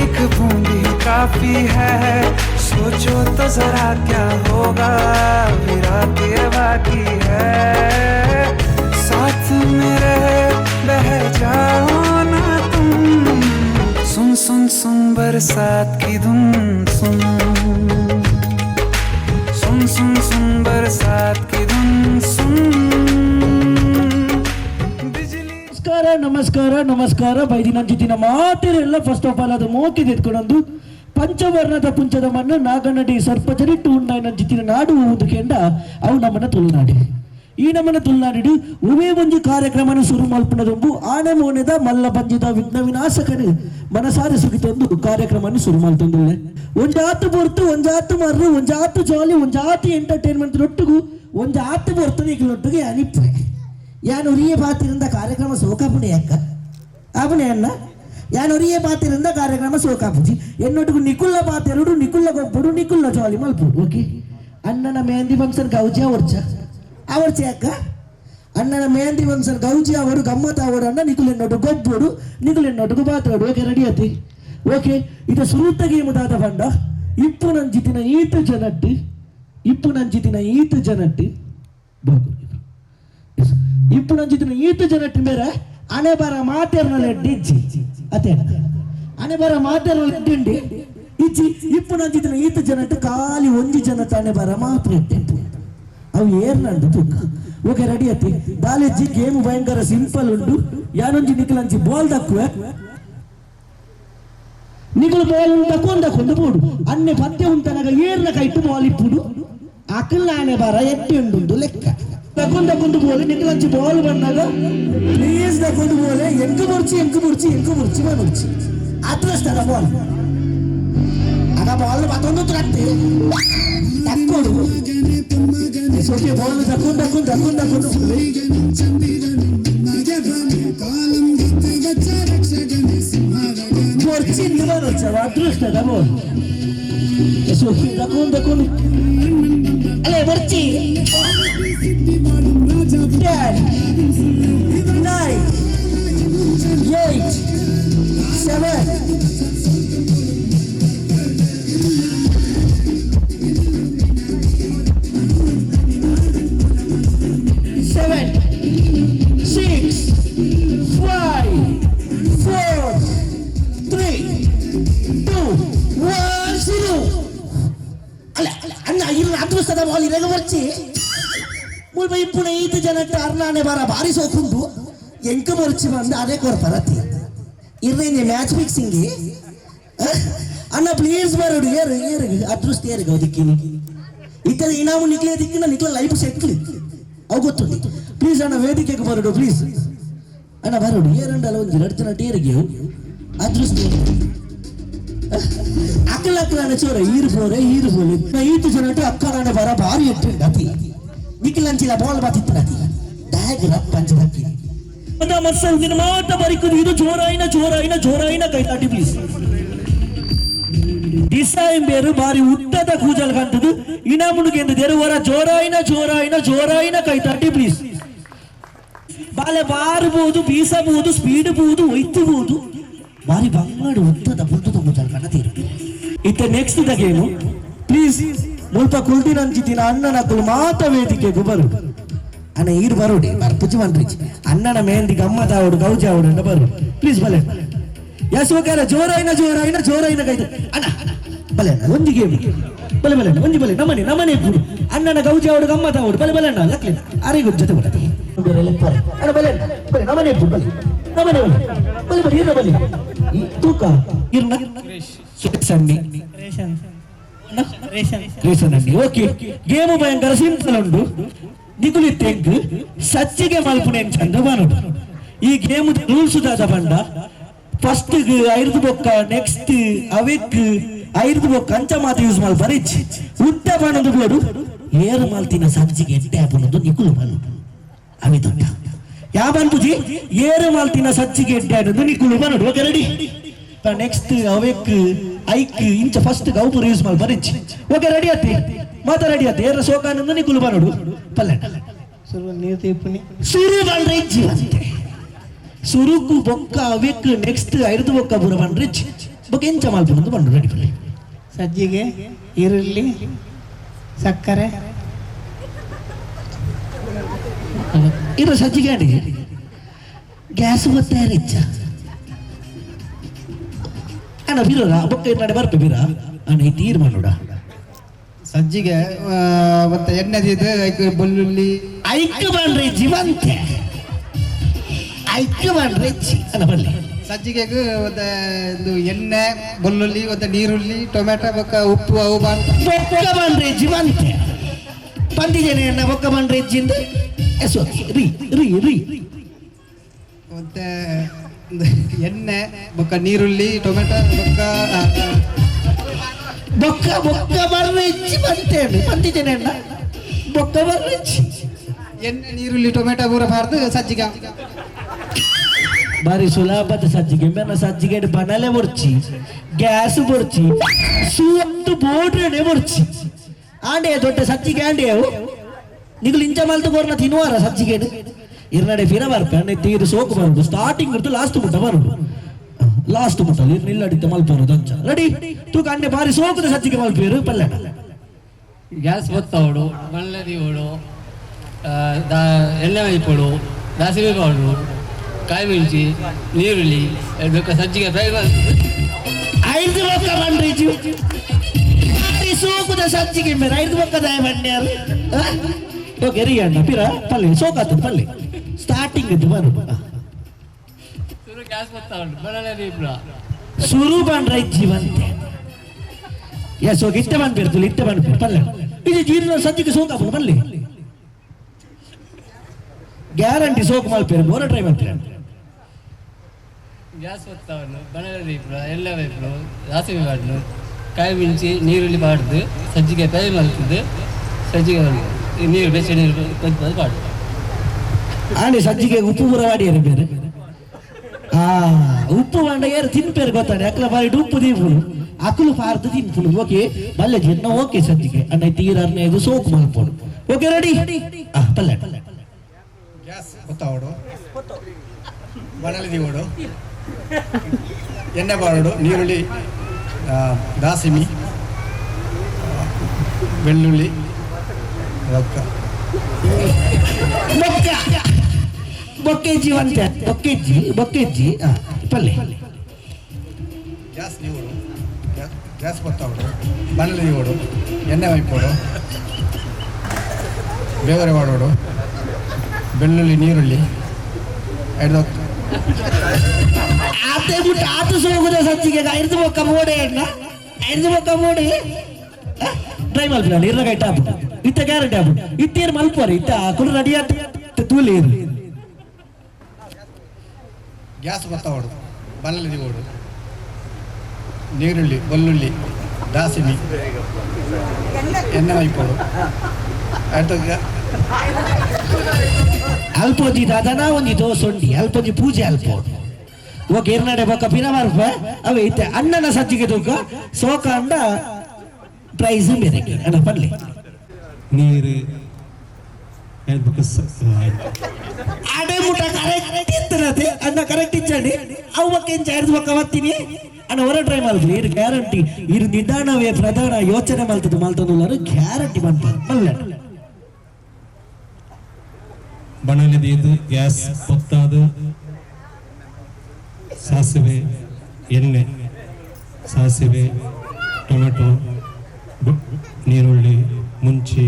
एक बूंदी काफी है, सोचो तो जरा क्या होगा, अभी रात ये बाकी है। साथ मेरे बह जाओ ना तुम। सुन सुन सुन बरसात की धुन सुन। सुन सुन सुन बरसात की धुन सुन। ನಮಸ್ಕಾರ ಬೈದಿನಂಚಿನ ಮಾತಿರೆಲ್ಲ ಫಸ್ಟ್ ಆಫ್ ಆಲ್ ಅದು ಮೋಕಿದೆ ಎತ್ಕೊಂಡೊಂದು ಪಂಚವರ್ಣದ ಪುಂಚದ ಮಣ್ಣು ನಾಗನಡಿ ಸರ್ಪಚರಿ ಟೂರ್ನಾಡಿನ ನಾಡು ಊದುಕೆಂಡ ಅವು ನಮ್ಮನ್ನ ತುಳುನಾಡಿ ಈ ನಮ್ಮನ್ನ ತುಳುನಾಡಿಡು ಉಮೇ ಬಂಜಿ ಕಾರ್ಯಕ್ರಮನ ಶುರು ಮಲ್ಪನದೊಂದು ಆನೆ ಮೋನೆದ ಮಲ್ಲ ಬಂಜಿದ ವಿಘ್ನ ವಿನಾಶಕನು ಮನಸಾರೆ ಸುಗಿತೊಂದು ಕಾರ್ಯಕ್ರಮನ ಶುರು ಮಲ್ತೊಂದುಲ್ಲೆ ಒಂಜಾತು ಬೊರ್ತು ಒಂಜಾತು ಮರ್ರು ಒಂಜಾತು ಜಾಲಿ ಒಂಜಾತು ಎಂಟರ್ಟೈನ್ಮೆಂಟ್ ಒಟ್ಟಿಗೂ ಒಂಜಾತು ಬರ್ತದೆ ಈಗಲೊಟ್ಟಿಗೆ ಅನಿಪ್ಪೆ ಯಾನು ಉರಿಯೇ ಪಾತಿರಿಂದ ಕಾರ್ಯಕ್ರಮ ಸೋಕಾಪುಣೆ ಅಕ್ಕ ಆಪುಣೆ ಅನ್ನ ಯಾನು ಉರಿಯೇ ಪಾತಿರಿಂದ ಕಾರ್ಯಕ್ರಮ ಸೋಕಾಪುಜಿ ಎನ್ನೊಟ್ಟಿಗೂ ನಿಕುಲ್ಲ ಪಾತೆರಡು ನಿಕುಲ್ಲ ಗೊಬ್ಬಡು ನಿಕುಲ್ಲ ಜಾಲಿ ಮಲ್ಪುಡು ಓಕೆ ಅಣ್ಣನ ಮೆಹಂದಿ ಫಂಕ್ಷನ್ ಗೌಜಿ ಅವರ್ಚೆ ಅಕ್ಕ ಅಣ್ಣನ ಮೆಹಂದಿ ಫಂಕ್ಷನ್ ಗೌಜಿ ಅವರು ಗಮ್ಮತ್ ಅವರು ಅಣ್ಣ ನಿಕುಲ್ ಎನ್ನೊಟ್ಟು ಗೊಬ್ಬಡು ನಿಕುಲ್ ಎನ್ನೊಟ್ಟಿಗೂ ಪಾತ್ರಾಡು ಓಕೆ ರೆಡಿ ಆತಿ ಓಕೆ ಇದು ಸುರುತ್ತಗೆ ಮುದಾದ ಬಂಡ ಇಪ್ಪು ನಂಜಿತಿನ ಈತು ಜನಟ್ಟು ఇప్పుడు నంచితిన ఈత జనట్టు మేర అనే బర మాతేర్నల డిచ్చి అతే అనే బర మాతేర్నల డిండి ఇచ్చి ఇప్పుడు నంచితిన ఈత జనట్టు ఖాళీ ಒಂಜಿ ಜನತ అనే బర మాత్రెట్టు అవి ఏర్నండు తుక్క ఓకే రెడీ అతి దాలేజి గేమ్ భయంకర సింపుల్ ఉండు యానొంజి నికలంచి బాల్ దక్కువ నికలు బాల్ దక్కొందు పోడు అన్ని పత్య ఉంటనగా ఏర్న కైట్టు బాల్ ఇప్పుడు అకల్ అనే బర ఎట్టి ఉండు లెక్క ದಕ್ಕೊಂಡು ಬೋಲೆ ನಿಕ್ಕಲಂಚಿ ಬಾಲ್ ಬಂದಾಗ ಪ್ಲೀಸ್ ದಕ್ಕೊಂಡು ಬೋಲೆ ಎಂಕು ಮುರ್ಚಿ ಮನುರ್ಚಿ ಅತ್ರಷ್ಟದ ಬಾಲ್ ಆಗ ಬಾಲ್ ಮತ್ತೊಂದು ತಟ್ಟೆ ದಕ್ಕೊಂಡು ಸೋಕೆ ಬಾಲ್ ದಕ್ಕೊಂಡು ಮುರ್ಚಿ ನಿವನೊಚ್ಚ ಅತ್ರಷ್ಟದ ಬಾಲ್ ಸೋಕೆ ದಕ್ಕೊಂಡು ಅಲ್ಲೇ ಮುರ್ಚಿ 10, 9, 8, 7, 6, 5, 4, 3, 2, 1, 0. ಅಣ್ಣ ಇಲ್ಲಿ ಅದೃಷ್ಟದ ಬಾಲ್ ಇರಾಗ ಬರ್ಚಿ ಮುಲ್ಬ ಇಪ್ಪುನ ಈತ ಜನಟ್ಟ ಅರ್ನಾನೆ ಬಾರ ಬಾರಿ ಸೋಕುಂದು ಎಂಕ ಮೊರ್ಚಿ ಬಂದು ಅದೇ ಕೊಡ್ತಾರತಿ ಇರ್ರೇನೆ ಮ್ಯಾಚ್ ಫಿಕ್ಸಿಂಗ್ ಅಣ್ಣ ಪ್ಲೀಸ್ ಬರೋಡು ಏರು ಅದೃಷ್ಟ ಏರಿಗೆ ದಿಕ್ಕಿನಿ ಇಕ್ಕದ ಇನಾಮು ನಿಕ್ಲೆ ದಿಕ್ಕಿನ ನಿಕ್ಲ ಲೈಫ್ ಸೆಟ್ಲ್ ಅವು ಗೊತ್ತುಂಟು. ಪ್ಲೀಸ್ ಅಣ್ಣ ವೇದಿಕೆಗೆ ಬರೋಡು ಪ್ಲೀಸ್ ಅಣ್ಣ ಬರೋಡು ಏರಂಡಲ್ಲ ಒಂದು ರಡ್ತನ ಟೇರಿಗೆ ಅದೃಷ್ಟ ಅಕ್ಕಲಕ್ಕನ ಚೋರ ಈರು ಬೋರೆ ಈತು ಜನ ಅಕ್ಕಲಾನೆ ಬರ ಭಾರಿ ಎಟ್ಟು ಅತಿ ನಿಖಿಲಂಚಿಲ ಬಾಲ್ ಬಾತಿತ್ತು ಡ್ಯಾಗ್ ರಪ್ ಪಂಚದಕ್ಕಿ ಮತ್ಸಂದಿನ ಮಾತ ಬರಿಕುದು ಇದು ಜೋರಾಯಿನ ಕೈ ತಾಟಿ ಪ್ಲೀಸ್ ಡಿಸೈನ್ ಬೇರು ಬಾರಿ ಉದ್ದದ ಕೂಜಲ್ ಕಾಣ್ತದು ಇನ ಮುಡುಗೆ ದೇರುವರ ಜೋರಾಯಿನ ಕೈ ತಾಟಿ ಪ್ಲೀಸ್ ಬಾಲೆ ಬಾರಬಹುದು ಬೀಸಬಹುದು ಸ್ಪೀಡ್ ಬಹುದು ಒಯ್ತಬಹುದು ಬಾರಿ ಬಂಗಾಡು ಉದ್ದದ ಬುದ್ದದ ಕೂಜಲ್ ಕಾಣತೀರು ಇತ್ತ ನೆಕ್ಸ್ಟ್ ದ ಗೇಮು ಪ್ಲೀಸ್ ಮುಲ್ಪ ಕುಲ್ಟಿನಂಚಿತಿನ ಅಣ್ಣನಕ್ಕಳು ಮಾತ ವೇದಿಕೆಗೂ ಬರು ಅಣ್ಣ ಈರು ಬರೋಡಿ ಬರ್ಪುಚ್ಚಿ ಬನ್ರಿ ಅಣ್ಣನ ಮೆಹಂದಿ ಗಮ್ಮತ್ ಆವಡು ಗೌಜಿ ಆವಡು ಅಂತ ಬರು ಪ್ಲೀಸ್ ಬಲೆ ಎಸ್ ಓಕೆ ಜೋರಾಯಿನ ಕೈ ಅಣ್ಣ ಬಲೆ ಅಣ್ಣ ಒಂಜಿ ಗೇಮ್ ಬಲೆ ಒಂಜಿ ಬಲೆ ನಮ್ಮನೆ ಕೂಡು ಅಣ್ಣನ ಗೌಜಿ ಆವಡು ಗಮ್ಮತ್ ಆವಡು ಬಲೆ ಅಣ್ಣ ಲಕ್ಲಿನ ಆರಿಗೂ ಜೊತೆ ಬಿಡತ್ತೆ ಅಣ್ಣ ಬಲೆ ನಮ್ಮನೆ ಕೂಡು ಬಲೆ ತೂಕ ಇರ್ನ ಸನ್ನಿ ರೇಷನ್ ಅಂಡಿ ಓಕೆ ಗೇಮು ಭಯಂಕರ ಸಿಂಪಲ್ ಉಂಡು ನಿಗುಲಿ ತೆಗ್ ಸಚ್ಚಿಗೆ ಮಲ್ಪುನೆ ಚಂದ ಬಾನುಡು ಈ ಗೇಮ್ ರೂಲ್ಸ್ ದಾದ ಬಂಡ ಫಸ್ಟ್ ಐದು ಬೊಕ್ಕ ನೆಕ್ಸ್ಟ್ ಅವಿಕ್ ಐದು ಬೊಕ್ಕ ಅಂಚ ಮಾತು ಯೂಸ್ ಮಾಡಿ ಬರೀಚ್ ಉದ್ದ ಬಾಣದು ಬೋಡು ಏರು ಮಾಲ್ತಿನ ಸಚ್ಚಿಗೆ ಎಟ್ಟೆ ಹಾಪುನದು ನಿಗುಲು ಬಾನು ಅವಿ ದೊಡ್ಡ ಯಾ ಬಂತುಜಿ ಏರು ಮಾಲ್ತಿನ ಸಚ್ಚಿಗೆ ಎಟ್ಟೆ ಹಾಪುನದು ನಿಗುಲು ಬಾನುಡು ಓಕೆ ರೆಡಿ ನೆಕ್ಸ್ಟ್ ಅವಿಕ್ ಐಕ್ ಇಂಚ ಫಸ್ಟ್ ಗೌಪುರ ಯೂಸ್ ಮಾಡಿ ಬರೀಚ್ ಓಕೆ ರೆಡಿ ಅತ್ತಿ ಮಾತಾ ರೆಡಿ ಅತ್ತಿ ಏರ ಸೋಕಾನಂದ ನಿಗುಲು ಬಾನುಡು ಪಲ್ಲೆ ಸುರು ಬಂದ್ರೆ ಜೀವಂತೆ ಸುರುಕು ಬೊಕ್ಕ ಅವೆಕ್ ನೆಕ್ಸ್ಟ್ ಐದು ಬೊಕ್ಕ ಬುರ ಬಂದ್ರೆ ಬೊಕ್ಕ ಎಂಚ ಮಾಲ್ಪುನಂದು ಬಂದು ರೆಡಿ ಪಲ್ಲೆ ಸಜ್ಜಿಗೆ ಈರುಳ್ಳಿ ಸಕ್ಕರೆ ಇರ ಸಜ್ಜಿಗೆ ಅಡಿ ಗ್ಯಾಸ್ ಗೊತ್ತೇ ರಿಚ್ಚ ಅಣ್ಣ ಬಿರೋರ ಬೊಕ್ಕ ನಡೆ ಬರ್ಪೆ ಬಿರ ಅಣ್ಣ ಈ ತೀರ್ ಮಾಡೋಡ ಸಜ್ಜಿಗೆ ಮತ್ತೆ ಎಣ್ಣೆದಿದ್ದು ಐಕೆ ಬೆಳ್ಳುಳ್ಳಿ ಐಕ್ಯ ಬಂದ್ರೆ ಜೀವಂತೆ ಐಕ್ಯ ಬಂದ್ರೆ ಅಣ್ಣ ಬರ್ಲಿ ಸಜ್ಜಿಗೆಗೂ ಮತ್ತೆ ಇದು ಎಣ್ಣೆ ಬೆಳ್ಳುಳ್ಳಿ ಮತ್ತೆ ನೀರುಳ್ಳಿ ಟೊಮೆಟೊ ಬೊಕ್ಕ ಉಪ್ಪು ಅವು ಬೊಕ್ಕ ಬಂದ್ರೆ ಜೀವಂತೆ ಬಂದಿದ್ದೇನೆ ಅಣ್ಣ ಬೊಕ್ಕ ಬಂದ್ರೆ ಜಿಂದ ಎಸ್ ರೀ ಮತ್ತೆ ಎಣ್ಣೆ ಬೊಕ್ಕ ನೀರುಳ್ಳಿ ಟೊಮೆಟೊ ಬೊಕ್ಕ ಬರ್ರೆ ಬಂತೇನೆ ಬಂದಿದ್ದೇನೆ ಅಣ್ಣ ಬೊಕ್ಕ ಬರ್ರೆ ಎಣ್ಣೆ ನೀರುಳ್ಳಿ ಟೊಮೆಟೊ ಪೂರ ಬಾರ್ದು ಸಜ್ಜಿಗೆ ಬಾರಿ ಸುಲಭದ ಸಜ್ಜಿಗೆ ಮೇನ ಸಜ್ಜಿಗೆ ಬನಲೆ ಬರ್ಚಿ ಗ್ಯಾಸ್ ಬರ್ಚಿ ಸುತ್ತು ಬೋಡ್ರೆ ಬರ್ಚಿ ಆಂಡೆ ದೊಡ್ಡ ಸಜ್ಜಿಗೆ ಆಂಡೆ ನಿಗಲು ಇಂಚ ಮಲ್ತು ಗೋರ್ನ ತಿನ್ನುವಾರ ಸಜ್ಜಿಗೆ ಇರ್ನಡೆ ಫಿರ ಬರ್ಪೆ ಅಣ್ಣ ತೀರು ಸೋಕು ಬರುದು ಸ್ಟಾರ್ಟಿಂಗ್ ಇರ್ತು ಲಾಸ್ಟ್ ಮುಟ್ಟ ಬರುದು ಲಾಸ್ಟ್ ಮುಟ್ಟ ನಿಲ್ಲಡಿತ ಮಲ್ಪರು ದಂಚ ರೆಡಿ ತೂಕ ಅಂಡೆ ಬಾರಿ ಸೋಕದ ಸಜ್ಜಿಗೆ ಮಲ್ಪೇರು ಪಲ್ಲೆ ಗ್ಯಾಸ್ ಒತ್ತವಡು ಮಣ್ಣದಿ ಓಡು ಎಣ್ಣೆ ಮೈಪಡು ದಾಸಿಮೆ ಪೌಡ್ರು ಕಾಯಿ ಮೆಣಸಿ ನೀರುಳ್ಳಿ ಬೇಕಾ ಸಜ್ಜಿಗೆ ಫ್ರೈ ಐದು ಬೊಕ್ಕ ಬಂದ್ರಿ ಬಾರಿ ಸೋಕದ ಸಜ್ಜಿಗೆ ಮೇರೆ ಐದು ಬೊಕ್ಕ ದಾಯ ಬಂಡ್ಯಾರು ಓಕೆ ರೀ ಅಣ್ಣ ಪಿರ ಪಲ್ಲೆ ಸೋಕಾತು ಪಲ್ಲೆ ಸ್ಟಾರ್ಟಿಂಗ್ ಇದ್ದು ಬರು ಗ್ಯಾಸ್ ಒತ್ತವಡು ಮಣ್ಣದಿ ಸುರು ಬಂದ್ರೆ ಜೀವಂತೆ ಎಸ್ ಓಕೆ ಇಟ್ಟೆ ಬಂದ್ಬಿಡ್ತು ಇಟ್ಟೆ ಬಂದ್ಬಿಡ್ತು ಪಲ್ಲೆ ಇದು ಜೀರ್ಣ ಸಜ್ಜಿಗೆ ಸೋಕಾಪು ಬಲ್ಲಿ ಗ್ಯಾರಂಟಿ ಸೋಕು ಮಲ್ಪೇರು ಬೋರ ಟ್ರೈ ಮಾಡ್ತೀರ ಗ್ಯಾಸ್ ಒತ್ತವಡು ಮಣ್ಣದಿ ಎಣ್ಣೆ ಮೈಪಡು ದಾಸಿಮೆ ಪೌಡ್ರು ಕಾಯಿ ಮೆಣಸಿ ನೀರುಳ್ಳಿ ಪಾಡ್ದು ಸಜ್ಜಿಗೆ ಫ್ರೈ ಮಲ್ತಿದ್ದು ಸಜ್ಜಿಗೆ ನೀರು ಬೆಚ್ಚ ನೀರು ಕೊದ್ದು ಪಾಡು ಆಂಡೆ ಸಜ್ಜಿಗೆ ಉಪ್ಪು ಪೂರ ವಾಡಿಯಾರು ಬೇರೆ ಉಪ್ಪು ಬಂಡ ಯಾರು ತಿನ್ಪೇರು ಗೊತ್ತಾನೆ ಅಕ್ಲ ಬಾರಿ ಉಪ್ಪು ದೀಪುಲು ಅಕಲು ಪಾರ್ದು ತಿನ್ಪುಲು ಓಕೆ ಬಲ್ಲೆ ಜನ ಓಕೆ ಸಜ್ಜಿಗೆ ಅಣ್ಣ ತೀರರ್ನೆ ಇದು ಸೋಕು ಮಲ್ಪೋಡು ಓಕೆ ರೆಡಿ ಪಲ್ಲೆ ಗ್ಯಾಸ್ ಒತ್ತವಡು ಬಣಲದಿ ಓಡು ಎಣ್ಣೆ ಬಾರಡು ನೀರುಳ್ಳಿ ದಾಸಿಮಿ ಬೆಳ್ಳುಳ್ಳಿ ಬೊಕ್ಕ ಬೊಕ್ಕೆಜ್ಜಿ ಅಂತೆ ಬೊಕ್ಕೆಜ್ಜಿ ಪಲ್ಲೆ ಗ್ಯಾಸ್ ನೀವು ಗ್ಯಾಸ್ ಒತ್ತವಡು ಬಣಲದಿ ಓಡು ಎಣ್ಣೆ ಮೈಪೋಡು ಬೇವರೆ ಮಾಡೋಡು ಬೆಳ್ಳುಳ್ಳಿ ನೀರುಳ್ಳಿ ಐದು ಆತೆ ಬಿಟ್ಟು ಆತು ಸೋಗುದ ಸಜ್ಜಿಗೆ ಐದು ಬೊಕ್ಕ ಮೋಡೆ ಅಣ್ಣ ಐದು ಬೊಕ್ಕ ಮೋಡೆ ಡ್ರೈ ಮಲ್ಪಿ ನೀರ್ನಾಗ ಇಟ್ಟ ಇತ್ತ ಗ್ಯಾರಂಟಿ ಆಗ್ಬೋದು ಇತ್ತೇನು ಮಲ್ಪೋರಿ ಇತ್ತ ಕುಲು ರೆಡಿ ಆತ ತೂಲಿ ಗ್ಯಾಸ್ ಗೊತ್ತಾವಡು ಬಲ್ಲದಿ ಓಡು ನೀರುಳ್ಳಿ ಬೆಳ್ಳುಳ್ಳಿ ದಾಸಿಮಿ ಎಣ್ಣೆ ಮೈಪೋಡು ಆಯ್ತು ಅಲ್ಪೊಂಜಿ ದಾದನ ಒಂಜಿ ದೋಸೊಂಡಿ ಅಲ್ಪೊಂಜಿ ಪೂಜೆ ಅಲ್ಪೋಡು ಓಕೆ ಏರ್ನಾಡೆ ಬೊಕ್ಕ ಪಿನಮಾರ್ಪ ಅವೇ ಇತ್ತೆ ಅಣ್ಣನ ಸಜ್ಜಿಗೆ ತೂಕ ಸೋಕ ಅಂಡ ಪ್ರೈಸ್ ಬೇರೆ ಅಣ್ಣ ಪಡ್ಲಿ ನೀರು ಅಡೆ ಮುಟ ಕರೆಕ್ಟ್ ಇರ್ತದೆ ಅಣ್ಣ ಕರೆಕ್ಟ್ ಇಚ್ಚಂಡಿ ಅವು ಬಕ್ಕ ಎಂಚ ಐದು ಬಕ್ಕ ಬರ್ತೀನಿ ಅಣ್ಣ ಹೊರ ಟ್ರೈ ಮಾಡ್ಲಿ ಇದು ಗ್ಯಾರಂಟಿ ಇದು ನಿಧಾನವೇ ಪ್ರಧಾನ ಯೋಚನೆ ಮಲ್ತದ್ದು ಗ್ಯಾರಂಟಿ ಮಾಡ್ತಾರೆ ಬಲ್ಲ ಬಣಲೆದು ಗ್ಯಾಸ್ ಹೊತ್ತಾದು ಸಾಸಿವೆ ಎಣ್ಣೆ ಸಾಸಿವೆ ಟೊಮೆಟೊ ನೀರುಳ್ಳಿ ಮುಂಚಿ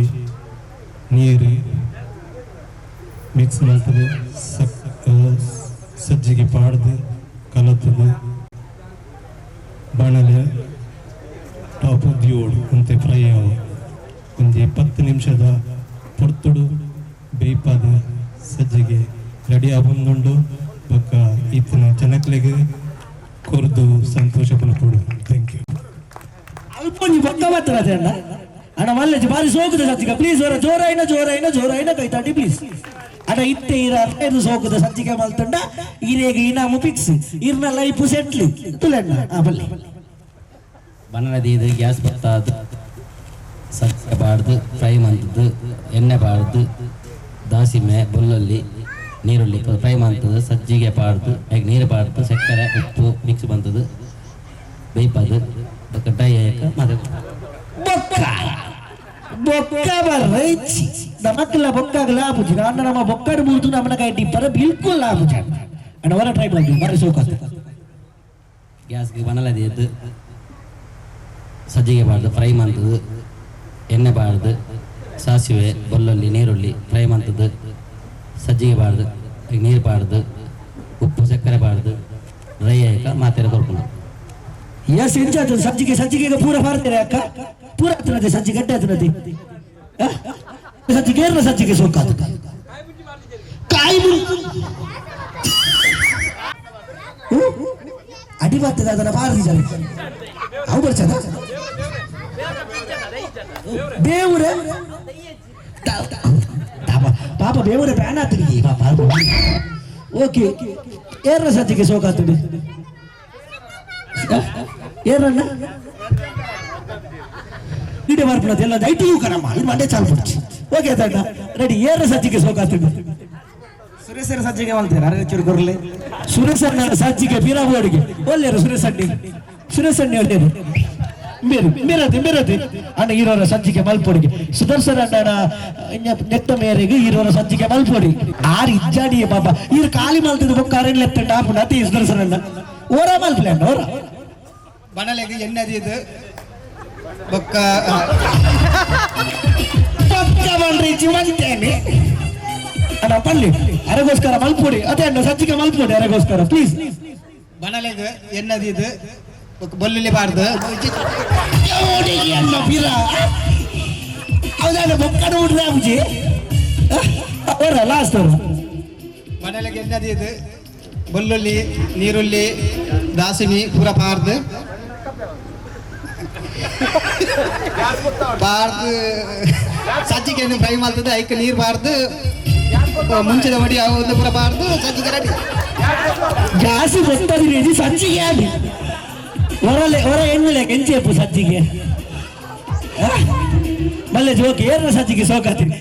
ನೀರು ಮಿಕ್ಸ್ ಮಾಡ್ತದೆ ಸಜ್ಜಿಗೆ ಪಾಡ್ದು ಕಲತದು ಬಾಣಲೆ ಟಾಪ್ ದಿಯೋಡು ಅಂತೆ ಫ್ರೈ ಆವು ಒಂದು 20 ನಿಮಿಷದ ಪೊರ್ತುಡು ಬೇಯ್ಪಾದ ಸಜ್ಜಿಗೆ ರೆಡಿ ಆಗೊಂಡು ಬೊಕ್ಕ ಈತನ ಜನಕ್ಲೆಗೆ ಕೊರ್ದು ಸಂತೋಷ ಪಡ್ಕೊಡು ಥ್ಯಾಂಕ್ ಯು ಅಲ್ಪೊಂಜಿ ಬೊಕ್ಕ ಮಾತ್ರ ಅಣ್ಣ ಅಣ್ಣ ಮಲ್ಲೆಜಿ ಬಾರಿ ಸೋಕುದ ಸಜ್ಜಿಗೆ ಪ್ಲೀಸ್ ಜೋರಾಯಿನ ಕೈತಾಡಿ ಪ್ಲೀಸ್ ಅಣ್ಣ ಇತ್ತೆ ಇರ ಅರ್ಧೈದು ಸೋಕುದ ಸಜ್ಜಿಗೆ ಮಲ್ತಂಡ ಇರೇಗ ಇನಾಮು ಫಿಕ್ಸ್ ಇರ್ನ ಲೈಫ್ ಸೆಟ್ಲಿ ತುಲಣ್ಣ ಬಲ್ಲಿ ಬನ್ನಡದಿ ಇದು ಗ್ಯಾಸ್ ಬತ್ತಾದು ಸಜ್ಜಿಗೆ ಬಾಡ್ದು ಫ್ರೈ ಮಾಡ್ತದ್ದು ಎಣ್ಣೆ ಬಾಡ್ದು ದಾಸಿಮೆ ಬೆಳ್ಳುಳ್ಳಿ ನೀರುಳ್ಳಿ ಫ್ರೈ ಮಾಡ್ತದ್ದು ಸಜ್ಜಿಗೆ ಪಾಡ್ದು ಹಾಗೆ ನೀರು ಪಾಡ್ದು ಸಕ್ಕರೆ ಉಪ್ಪು ಮಿಕ್ಸ್ ಬಂತದ್ದು ಬೇಯ್ಪದು ಡ್ರೈ ಆಯ್ಕ ಮತ್ತೆ ಬೊಕ್ಕ ಬರ್ರೈಚಿ ನಮಕ್ಕೆಲ್ಲ ಬೊಕ್ಕಾಗಲ್ಲ ಆಪುಜಿ ಅಣ್ಣ ನಮ್ಮ ಬೊಕ್ಕಡ ಮೂರ್ತು ನಮ್ಮನ ಕೈ ಟಿಪ್ಪರ ಬಿಲ್ಕುಲ್ ಆಪುಜ ಅಣ್ಣ ಹೊರ ಟ್ರೈ ಮಾಡಿ ಬಾರಿ ಸೋಕಾತ ಗ್ಯಾಸ್ಗೆ ಬನ್ನಲದಿ ಎದ್ದು ಸಜ್ಜಿಗೆ ಬಾಡ್ದು ಫ್ರೈ ಮಾಡ್ತದ್ದು ಎಣ್ಣೆ ಬಾಡ್ದು ಸಾಸಿವೆ ಬೆಳ್ಳುಳ್ಳಿ ನೀರುಳ್ಳಿ ಫ್ರೈ ಮಾಡ್ತದ್ದು ಸಜ್ಜಿಗೆ ಬಾಡ್ದು ನೀರು ಬಾಡ್ದು ಉಪ್ಪು ಸಕ್ಕರೆ ಬಾಡ್ದು ಡ್ರೈ ಆಯ್ಕ ಮಾತೆರೆ ತೊಳ್ಕೊಂಡು ಎಸ್ ಇಂಚಾದ ಸಜ್ಜಿಗೆ ಪೂರ ಪಾರ್ತೀರಾ ಅಕ್ಕ ಪೂರ ಹತ್ತಿರದೆ ಸಜ್ಜಿ ಗಡ್ಡೆ ಹತ್ತಿರದೆ ಸಜ್ಜಿಗೆ ಏರ್ನ ಸಜ್ಜಿಗೆ ಸೋಕಾದ ಕಾಯಿ ಅಡಿ ಬರ್ತದೆ ಅದನ್ನ ಪಾರ್ದಿದ್ದಾರೆ ಅವು ಬರ್ಚದ ಬೇವುರೆ ಪಾಪ ಬೇವುರೆ ಬ್ಯಾನ್ ಆಗ್ತದೆ ಪಾಪ ಓಕೆ ಏರ್ನ ಸಜ್ಜಿಗೆ ಸೋಕಾಗ್ತದೆ ಏನಣ್ಣ ಇಡೀ ಮಾಡ್ಬಿಡೋದು ಎಲ್ಲ ಐಟಿಯು ಕಣಮ್ಮ ಇದು ಮಂಡೆ ಚಾಲು ಬಿಡ್ಚಿ ಓಕೆ ಅಣ್ಣ ರೆಡಿ ಏರ್ನ ಸಜ್ಜಿಗೆ ಸೋಕಾಗ್ತದೆ ಸುರೇಶರ ಸಜ್ಜಿಗೆ ಮಾಡ್ತಾರೆ ಅರಚೂರು ಕೊರ್ಲೆ ಸುರೇಶಣ್ಣ ಸಜ್ಜಿಗೆ ಬೀರಾಬೋಡಿಗೆ ಒಳ್ಳೆಯರು ಸುರೇಶಣ್ಣಿ ಒಳ್ಳೆಯರು ಮೇರದೆ ಅಣ್ಣ ಈರೋರ ಸಜ್ಜಿಗೆ ಮಲ್ಪೊಡಿಗೆ ಸುದರ್ಶನ ಅಣ್ಣ ನೆತ್ತ ಮೇರೆಗೆ ಈರೋರ ಸಜ್ಜಿಗೆ ಮಲ್ಪೊಡಿ ಆರು ಇಜ್ಜಾಡಿ ಪಾಪ ಈರು ಖಾಲಿ ಮಲ್ತಿದ್ದು ಬೊಕ್ಕಾರೆಲ್ಲ ಎತ್ತಂಡ ಆಪುಂಡ ಅತಿ ಸುದರ್ಶನ ಅಣ್ಣ ಓರ ಮಲ್ಪಲೆ ಅಣ್ಣ ಓರ ಬಣಲೆಗೆ ಎಣ್ಣೆ ಅದಿದ್ದು ಬೊಕ್ಕ ಬನ್ರಿ ಚಿವಂತೇನೆ ಅಣ್ಣ ಪಳ್ಳಿ ಅರೆಗೋಸ್ಕರ ಮಲ್ಪೊಡಿ ಅದೇ ಅಣ್ಣ ಸಜ್ಜಿಗೆ ಮಲ್ಪೊಡಿ ಅರೆಗೋಸ್ಕರ ಪ್ಲೀಸ್ ಬಣಲೆಗೆ ಎಣ್ಣೆ ಅದಿದ್ದು ಬೆಳ್ಳುಳ್ಳಿ ಬಾರ್ದು ಅಣ್ಣ ಬೀರ ಹೌದಣ್ಣ ಬೊಕ್ಕಡ ಬಿಡ್ರೆ ಅಬುಜಿ ಅವರ ಲಾಸ್ಟ್ ಅವರು ಬಣಲೆಗೆ ಎಣ್ಣೆ ಅದಿದ್ದು ಬೆಳ್ಳುಳ್ಳಿ ನೀರುಳ್ಳಿ ದಾಸಿಮಿ ಪೂರ ಬಾರ್ದು ಸಜ್ಜಿಗೆ ಫ್ರೈ ಮಾಡ್ತದೆ ಐಕ ನೀರು ಬಾರ್ದು ಮುಂಚಿದ ಮಡಿ ಒಂದು ಪೂರ ಬಾರ್ದು ಸಜ್ಜಿಗೆ ರೆಡಿ ಜಾಸ್ತಿ ಗೊತ್ತಿರಿ ಸಜ್ಜಿಗೆ ಆಗಿ ಹೊರ ಎಣ್ಣೆ ಕೆಂಚೇಪು ಸಜ್ಜಿಗೆ ಮಲ್ಲೆ ಜೋಕೆ ಏರ್ನ ಸಜ್ಜಿಗೆ ಸೋಕಾತೀನಿ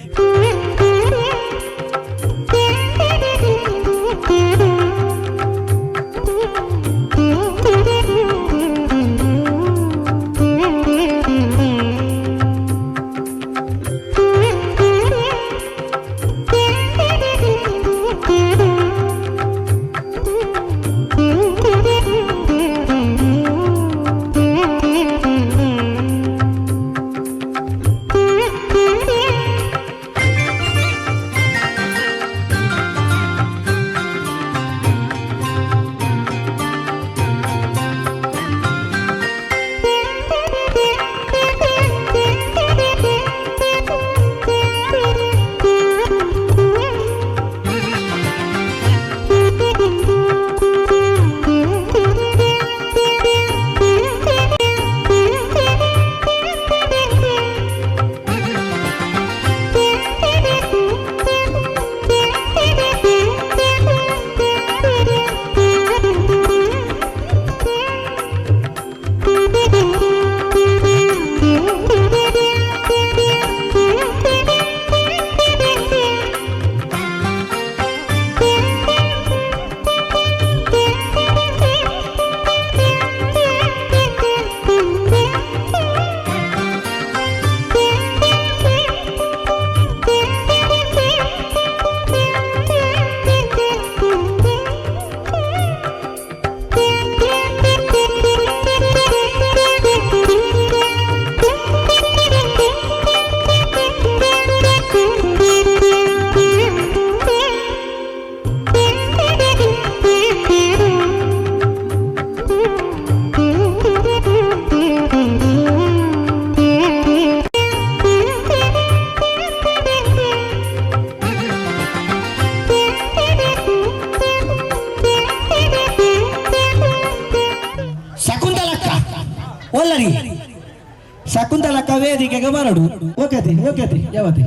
ಅಕ್ಕ ವೇದಿಕೆಗೆ ಬರಡು. ಓಕೆತಿ ಓಕೆತಿ ಯಾವತಿ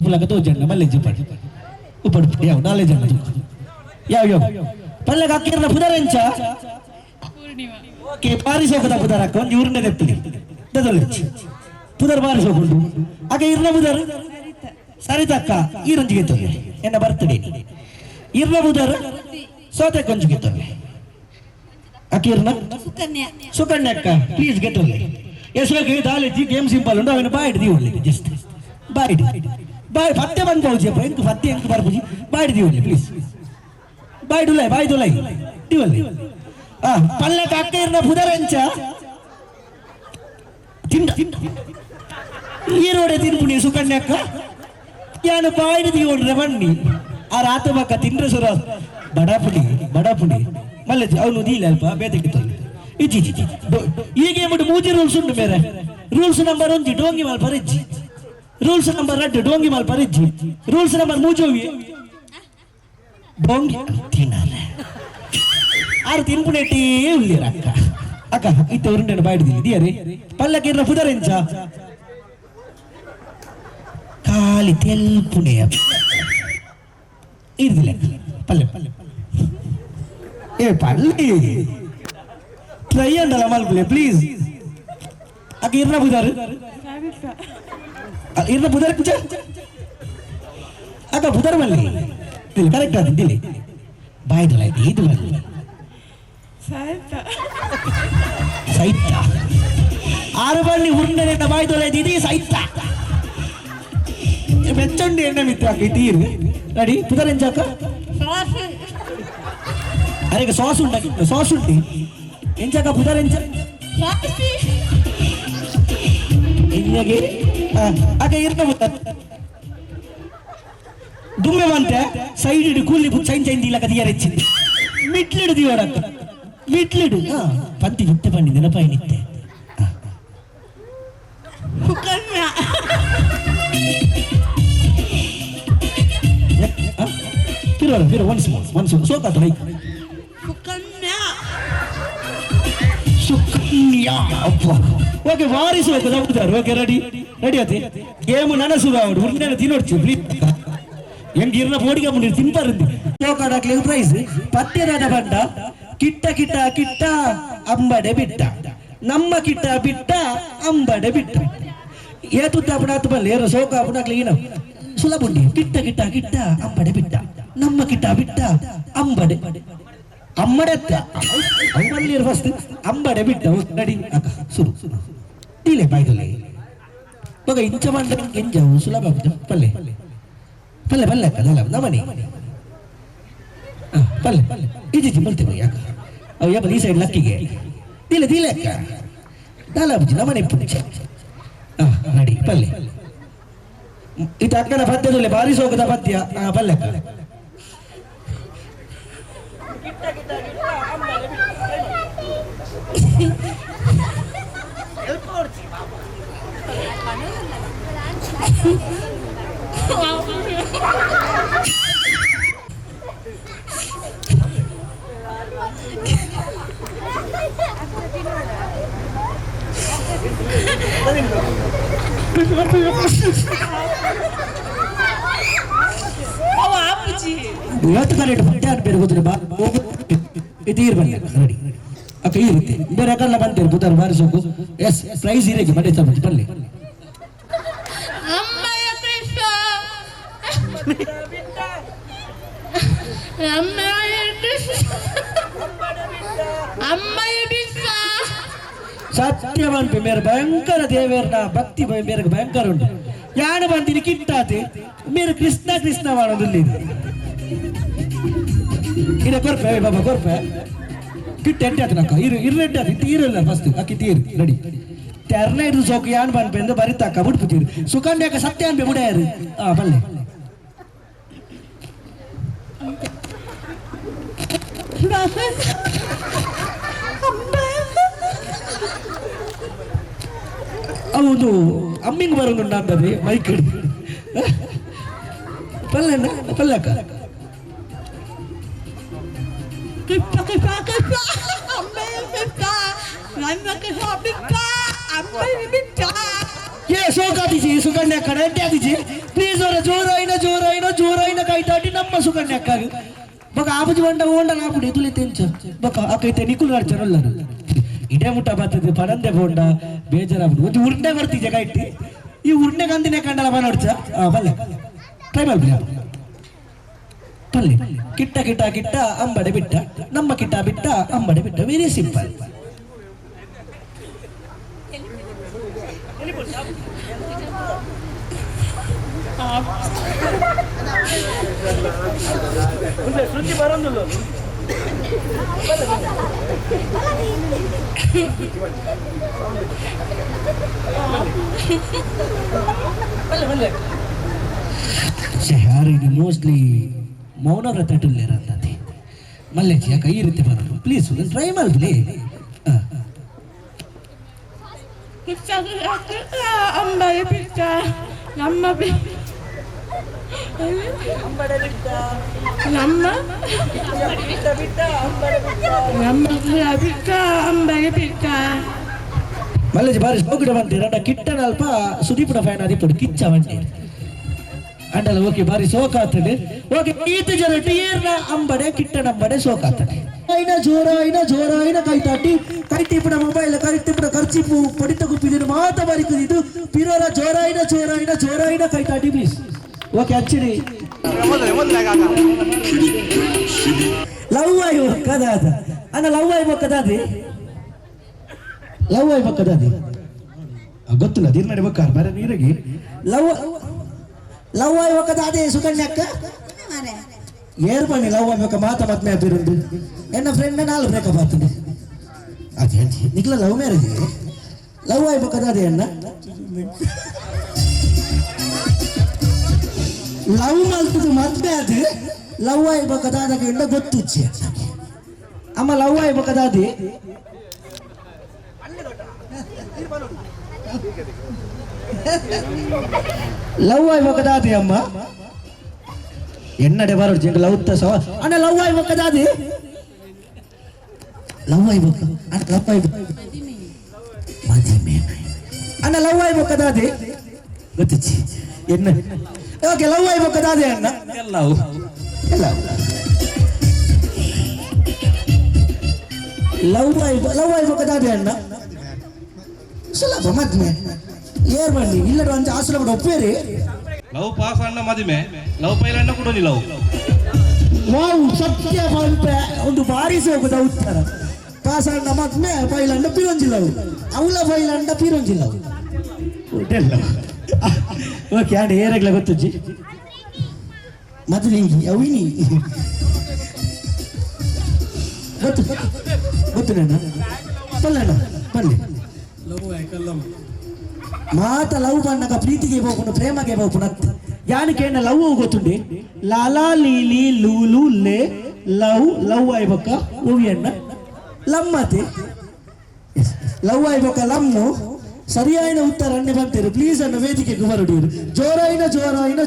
ಮೂಲಕ ತೋಜಣ್ಣ ಮಲ್ಲೆಜ್ಜಿ ಪಡಿ ಉಪಡು ಯಾವ ನಾಲೆಜ್ ಅಣ್ಣ ಯಾವ ಯಾವ ಪಲ್ಲಗ ಅಕ್ಕಿರ್ನ ಪುದರೆಂಚ ಓಕೆ ಪಾರಿಸೋಕದ ಪುದರ ಅಕ್ಕ ಒಂದು ಇವ್ರನ್ನೇ ತೆಪ್ಪಿಲಿ ದದೊಲೆಚ್ಚಿ ಪುದರ್ ಪಾರಿಸೋಕೊಂಡು ಆಗ ಇರ್ನ ಪುದರ್ ಸರಿತಕ್ಕ ಈ ರಂಜಿಗೆ ತೊಂದರೆ ಎನ್ನ ಬರ್ತಡೆ ಇರ್ನ ಪುದರ್ ಸೋತೆ ಕೊಂಜಿಗೆ ತೊಂದರೆ ಅಕ್ಕಿರ್ನ ಸುಕನ್ಯ ಅಕ್ಕ ಪ್ಲೀಸ್ ಗೆಟ್ ಒಳ್ಳೆ ಹೆಸರು ದಾಲೆಜ್ಜಿ ಗೇಮ್ ಸಿಂಪಲ್ ಉಂಟು ಅವನು ಬಾಯಿಡ್ದಿ ಒಳ್ಳೆ ಜಸ್ಟ್ ಬಾಯಿಡಿ ಬಾಯ್ ಪತ್ತೆ ಬಂದವಜಿ ಎಂಕ್ ಪತ್ತೆ ಎಂಕ್ ಬರ್ಬುಜಿ ಬಾಯಿಡ್ದಿ ಒಳ್ಳೆ ಪ್ಲೀಸ್ ಬಾಯ್ಡುಲೈ ಬಾಯ್ದುಲೈ ದಿವಲ್ಲಿ ಪಲ್ಲೆ ಅಕ್ಕ ಇರ್ನ ಪುದರೆಂಚ ತಿಂಡ ಈರೋಡೆ ತಿನ್ಪುಣಿ ಸುಕನ್ಯ ಅಕ್ಕ ಯಾನು ಬಾಯಿಡ್ದಿ ಒಳ್ಳೆ ಬನ್ನಿ ಆ ರಾತ ಬಕ್ಕ ತಿಂಡ್ರೆ ಸುರ ಬಡಾಪುಡಿ ಮಲ್ಲೆಜ್ಜಿ ಅವನು ನೀಲ ಅಲ್ಪ ಬೇತಕ್ಕೆ ತೊಂದ್ರೆ ಇಜ್ಜಿ ಈಗ ಏಮಡು ಮೂಜಿ ರೂಲ್ಸ್ ಉಂಟು ಬೇರೆ ರೂಲ್ಸ್ ನಂಬರ್ 1 ಡೋಂಗಿ ಮಾಲ್ ಪರಿಜ್ಜಿ ರೂಲ್ಸ್ ನಂಬರ್ 2 ಡೋಂಗಿ ಮಾಲ್ ಪರಿಜ್ಜಿ ರೂಲ್ಸ್ ನಂಬರ್ 3 ಡೋಂಗಿ ತಿನ್ನಲ್ಲ ಆರು ತಿನ್ಪುಣೆಟ್ಟೇ ಉಳ್ಳಿರ ಅಕ್ಕ ಇತ್ತ ಉರುಂಡೆನ ಬಾಯಿಡ್ದಿಲ್ಲ ದಿಯರಿ ಪಲ್ಲಕ್ಕಿರ್ನ ಪುದರೆಂಚ ಕಾಲಿ ತೆಲ್ಪುಣೆಯ ಇರ್ದಿಲ್ಲ ಪಲ್ಲೆ ಏ ಪಲ್ಲೆ ಟ್ರೈ ಅಂದಲ್ಲ ಮಲ್ಪಲೆ ಪ್ಲೀಸ್ ಅಕ್ಕ ಇರ್ನ ಪುದರ್ ಕುಚ ಅಕ್ಕ ಪುದರ್ ಮಲ್ಲಿ ದಿಲ್ ಕರೆಕ್ಟ್ ಆದ ದಿಲ್ಲಿ ಬಾಯ್ದಲ್ಲ ಇದು ಮಲ್ಲಿ ಸೈತ ಆರು ಬಣ್ಣಿ ಹುಂಡನೆ ಬಾಯ್ದಲ್ಲ ಇದು ಸೈತ ಬೆಚ್ಚಂಡಿ ಎಣ್ಣೆ ಮಿತ್ರ ಅಕ್ಕ ಇಟ್ಟೀರು ರೆಡಿ ಪುದರ್ ಎಂಚಾಕ ಅರೆಗೆ ಸಾಸ್ ಉಂಟಿ ಎಂಚಾಕ ಪುದರ್ ಎಂಚ ಇನ್ನಗೆ ಅಕ್ಕ ಇರ್ನ ಪುದರ್ ದುಮ್ಮೆ ಬಂತೆ ಸೈಡ್ ಇಡು ಕೂಲಿ ಚೈನ್ ಇಲ್ಲ ಕದಿಯಾರೆಚ್ಚಿಂది ಮಿಟ್ಲಿಡು ದಿವಡಕ್ಕ ಮಿಟ್ಲಿಡು ಪಂತಿ ಜುಟ್ಟೆ ಪಂಡಿ ನೆನಪಾಯಿ ನಿತ್ತೆ ಫಿರೋ ಒನ್ಸ್ ಸೋಕಾತ ಲೈಕ್ ಸುಕನ್ಯಾ ಅಪ್ಪ ಓಕೆ ವಾರಿಸಬೇಕು ನಮ್ದಾರು ಓಕೆ ರೆಡಿ ಅತಿ ಗೇಮ್ ನನಸುಗ ಅವಡು ಉರ್ನೆನ ತಿನ್ನೋಡ್ಚು ಪ್ಲೀಸ್ ಎಂಗಿರ್ನ ಬೋಡಿಗೆ ಮುಂದೆ ತಿಂಪಾರಂದಿ ಸೋಕಾಡಕ್ಲಿ ಪ್ರೈಸ್ ಪತ್ಯರಾದ ಬಂಡ ಕಿಟ್ಟ ಅಂಬಡೆ ಬಿಟ್ಟ ನಮ್ಮ ಕಿಟ್ಟ ಬಿಟ್ಟ ಅಂಬಡೆ ಬಿಟ್ಟ ಏತುತ್ತ ಅಪಣಾತ್ ಬಲ್ಲಿ ಏರೋ ಸೋಕ ಅಪಣಾಕ್ಲಿ ಏನ ಸುಲಭ ಉಂಡಿ ಕಿಟ್ಟ ಅಂಬಡೆ ಬಿಟ್ಟ ನಮ್ಮ ಕಿಟ್ಟ ಬಿಟ್ಟ ಅಂಬಡೆ ಅಮ್ಮಡೆತ್ತ ಅಮ್ಮಲ್ಲಿ ಫಸ್ಟ್ ಅಂಬಡೆ ಬಿಟ್ಟ ನಡಿ ಅಕ್ಕ ಸುರು ಟೀಲೆ ಬಾಯ್ದಲೆ ಮಗ ಇಂಚ ಮಾಡ್ದ ಎಂಜವು ಸುಲಭ ಆಗುತ್ತೆ ಪಲ್ಲೆ ಅಕ್ಕ ದಲ ನಮನಿ ಪಲ್ಲೆ ಇಜ್ಜಿ ಬರ್ತೇವೆ ಯಾಕ ಅವು ಯಾಪ ಈ ಸೈಡ್ ಲಕ್ಕಿಗೆ ದಿಲೆ ಅಕ್ಕ ದಲ ಬುಜ್ಜಿ ನಮನೆ ಪುಂಚ ನಡಿ ಪಲ್ಲೆ ಇದು ಅಕ್ಕನ ಪದ್ಯದಲ್ಲಿ ಬಾರಿ ಸೋಗದ ಪದ್ಯ ಪಲ್ಲೆ ಅಕ್ಕ ಇವತ್ತು ಕರೆಕ್ಟ್ ಬಟ್ಟೆ ಅನ್ಬೇರೆ ಗೊತ್ತಿಲ್ಲ ಇದು ಇರ್ಬಲ್ಲ ರೆಡಿ ಅಕ್ಕ ಇರುತ್ತೆ ಬೇರೆ ಅಕ್ಕಲ್ಲ ಬಂತೇವೆ ಬುಧವಾರ ಬಾರಿಸೋಕು ಎಸ್ ಪ್ರೈಸ್ ಇರಕ್ಕೆ ಬಟ್ಟೆ ತಗೊಂಡು ಬರಲಿ ಸತ್ಯವಂತ ಮೇರೆ ಭಯಂಕರ ದೇವರನ ಭಕ್ತಿ ಮೇರೆಗೆ ಭಯಂಕರ ಉಂಟು ಯಾಣ ಬಂದಿನಿ ಕಿಟ್ಟಾತೆ ಮೇರೆ ಕೃಷ್ಣ ಮಾಡೋದಿಲ್ಲ ಇರ ಕೊರ್ಪೆ ಬಾಬಾ ಕೊರ್ಪೆ ಕಿಟ್ಟ ಎಂಟೆ ಆತನಕ್ಕ ಇರ್ರೆಡ್ಡೆ ಆತ ತೀರಲ್ಲ ಫಸ್ಟ್ ಅಕ್ಕಿ ತೀರು ರೆಡಿ ತೆರ್ನೈದು ಸೋಕು ಯಾನ್ ಬಂದ್ಪೆಂದು ಬರಿತಾಕ ಬಿಡ್ಪುತ್ತೀರಿ ಸುಕನ್ಯಾಕ ಸತ್ಯ ಅನ್ಬೆ ಮುಡಿಯಾರು ಬಲ್ಲೆ ಅವನು ಅಮ್ಮಿಂಗ್ ಬರೋದು ಅಂತದೆ ಮೈಕ್ ಪಲ್ಲಕ್ಕ ఏ సోకాదిజీ సుకన్య అక్కడ అంటే అదిజీ ప్లీజ్ జోరైన కైతాటి నమ్మ సుకన్య అక్క ఒక ఆపుజి వంట ఓండలు ఆపుడు ఎదులు తెంచు ఒక అక్కైతే నిక్కులు నడిచారు వాళ్ళు ಇಡೇ ಮುಟ್ಟ ಬರ್ತದೆ ಪಡಂದೆ ಬೋಂಡ ಬೇಜಾರಾಗ್ಬಿಡು ಒಂದು ಉರುಂಡೆ ಬರ್ತಿದ್ದೆ ಕೈಟಿ ಈ ಉರುಂಡೆ ಗಂದಿನೇ ಕಂಡಲ ನೋಡ್ಚ ಬಲ್ಲೆ ಟ್ರೈ ಮಾಡ್ಬಿಡ ಪಲ್ಲೆ ಕಿಟ್ಟ ಕಿಟ್ಟ ಕಿಟ್ಟ ಅಂಬಡೆ ಬಿಟ್ಟ ನಮ್ಮ ಕಿಟ್ಟ ಬಿಟ್ಟ ಅಂಬಡೆ ಬಿಟ್ಟ ವೆರಿ ಸಿಂಪಲ್ ಶೃತಿ ಬರೋದಿಲ್ಲ ಮೋಸ್ಟ್ಲಿ ಮೌನ ವ್ರತ ಇರತ್ತೆ ಮಲ್ಲೇಜಿ ಯಾಕೆ ಈ ರೀತಿ ಬರೋದು ಪ್ಲೀಸ್ ಟ್ರೈ ಮಾಡ್ಲಿ ಮಲ್ಲೇಜಿ ಬಾರಿ ಸೋಗುಡ ಬಂತೀರ ಕಿಟ್ಟನ ಅಲ್ಪ ಸುದೀಪುಡ ಫ್ಯಾನ್ ಆದಿಪ್ಪಡು ಕಿಚ್ಚ ಬಂಡಿ ಅಂಡಲ ಓಕೆ ಬಾರಿ ಸೋಕಾತಡೆ ಓಕೆ ಈತ ಜನ ಟಿಯರ್ನ ಅಂಬಡೆ ಕಿಟ್ಟನಂಬಡೆ ಸೋಕಾತಡೆ ಜೋರಾಯಿನ ಕೈತಾಟಿ ಕೈಟಿಪ್ಪುಡ ಮೊಬೈಲ್ ಕೈಟಿಪ್ಪುಡ ಖರ್ಚಿಪ್ಪು ಪಡಿತ ಗುಪ್ಪಿದಿನ ಮಾತ ಬರಿಕುದಿದ್ದು ಪಿರೋರ ಜೋರಾಯಿನ ಕೈತಾಟಿ ಪ್ಲೀಸ್ ಓಕೆ ಅಚ್ಚಿಡಿ ಲವ್ ಆಯ್ ಕದಾದ ಅಣ್ಣ ಲವ್ ಆಯ್ ಕದಾದಿ ಗೊತ್ತಿಲ್ಲ ನೀರ್ ನಡಿಬೇಕಾರ್ ಬೇರೆ ನೀರಿಗೆ ಲವ್ ಆಯ್ ಕದಾದೆ ಸುಕನ್ಯಕ್ಕ ಏರ್ ಬನ್ನಿ ಲವ್ ಆಯ್ಬೇಕ ಮಾತ ಮತ್ಮೆ ಅಭಿವೃದ್ಧಿ ಎನ್ನ ಫ್ರೆಂಡ್ ನಾಲ್ ಬ್ರೇಕಪ್ ಆಗ್ತದೆ ಅದೇ ನಿಕ್ಲ ಲವ್ ಮ್ಯಾರೇಜ್ ಲವ್ ಆಯ್ಬೇಕದಾದೆ ಅಣ್ಣ ಲವ್ ಮಲ್ತದು ಮದ್ವೆ ಅದು ಲವ್ ಆಯ್ಬೇಕದಾದಾಗ ಎಂಡ ಗೊತ್ತುಚ್ಚೆ ಅಮ್ಮ ಲವ್ ಆಯ್ಬೇಕದಾದಿ ಲವ್ ಆಯ್ಬೇಕದಾದಿ ಅಮ್ಮ ಎನ್ನಡೆ ಬರೋಡು ಜಿಂಗ ಲವ್ ಸವ ಅಣ್ಣ ಲವ್ ಆಯ್ಬೇಕದಾದಿ ಲವ್ ಆಯ್ಬೇಕು ಅಣ್ಣ ಲವ್ ಆಯ್ಬೇಕು ಅಣ್ಣ ಲವ್ ಆಯ್ಬೇಕದಾದಿ ಗೊತ್ತಿಚ್ಚಿ ಎನ್ನ ಓಕೆ ಲವ್ ಆಯ್ಬೇಕದಾದಿ ಅಣ್ಣ ಲವ್ ಆಯ್ಬೇಕದಾದಿ ಅಣ್ಣ ಸುಲಭ ಮದ್ಮೆ ಏರ್ ಬನ್ನಿ ಇಲ್ಲದ ಒಂದು ಆಸಲ ಬಿಡ ಒಪ್ಪೇರಿ ಲವ್ ಪಾಸ್ ಅಣ್ಣ ಮದುವೆ ಲವ್ ಪೈಲಣ್ಣ ಕೂಡ ಲವ್ ವಾವ್ ಸತ್ಯ ಬಂತ ಒಂದು ಬಾರಿಸಿ ಹೋಗುದ ಉತ್ತರ ಪಾಸ್ ಅಣ್ಣ ಮದ್ಮೆ ಪೈಲಣ್ಣ ಪಿರೊಂಜಿಲ್ಲವು ಅವಳ ಪೈಲಣ್ಣ ಪಿರೊಂಜಿಲ್ಲವು ಓಕೆ ಆಡ ಏರಾಗ್ಲ ಗೊತ್ತಜ್ಜಿ ಮದುವೆ ಅವಿನಿ ಗೊತ್ತು ನನ್ನ ಪಲ್ಲಣ್ಣ ಬನ್ನಿ ಮಾತ ಲವ್ ಬಣ್ಣಗ ಪ್ರೀತಿಗೆ ಹೋಗ್ಕೊಂಡು ಪ್ರೇಮಗೆ ಹೋಗ್ಕೊಂಡು ಯಾನಿಕೆ ಲವ್ ಗೊತ್ತುಂಡಿ ಲಾಲಾ ಲೀಲಿ ಲೂಲು ಲೇ ಲವ್ ಆಯ್ಬಕ್ಕ ಓವಿಯಣ್ಣ ಲಮ್ಮತಿ ಲವ್ ಆಯ್ಬಕ್ಕ ಲಮ್ಮು ಸರಿಯಾದ ಉತ್ತರ ಅನ್ನೆ ಬಂತೇರು ಪ್ಲೀಸ್ ಅನ್ನ ವೇದಿಕೆಗೆ ಹೊರಡಿರು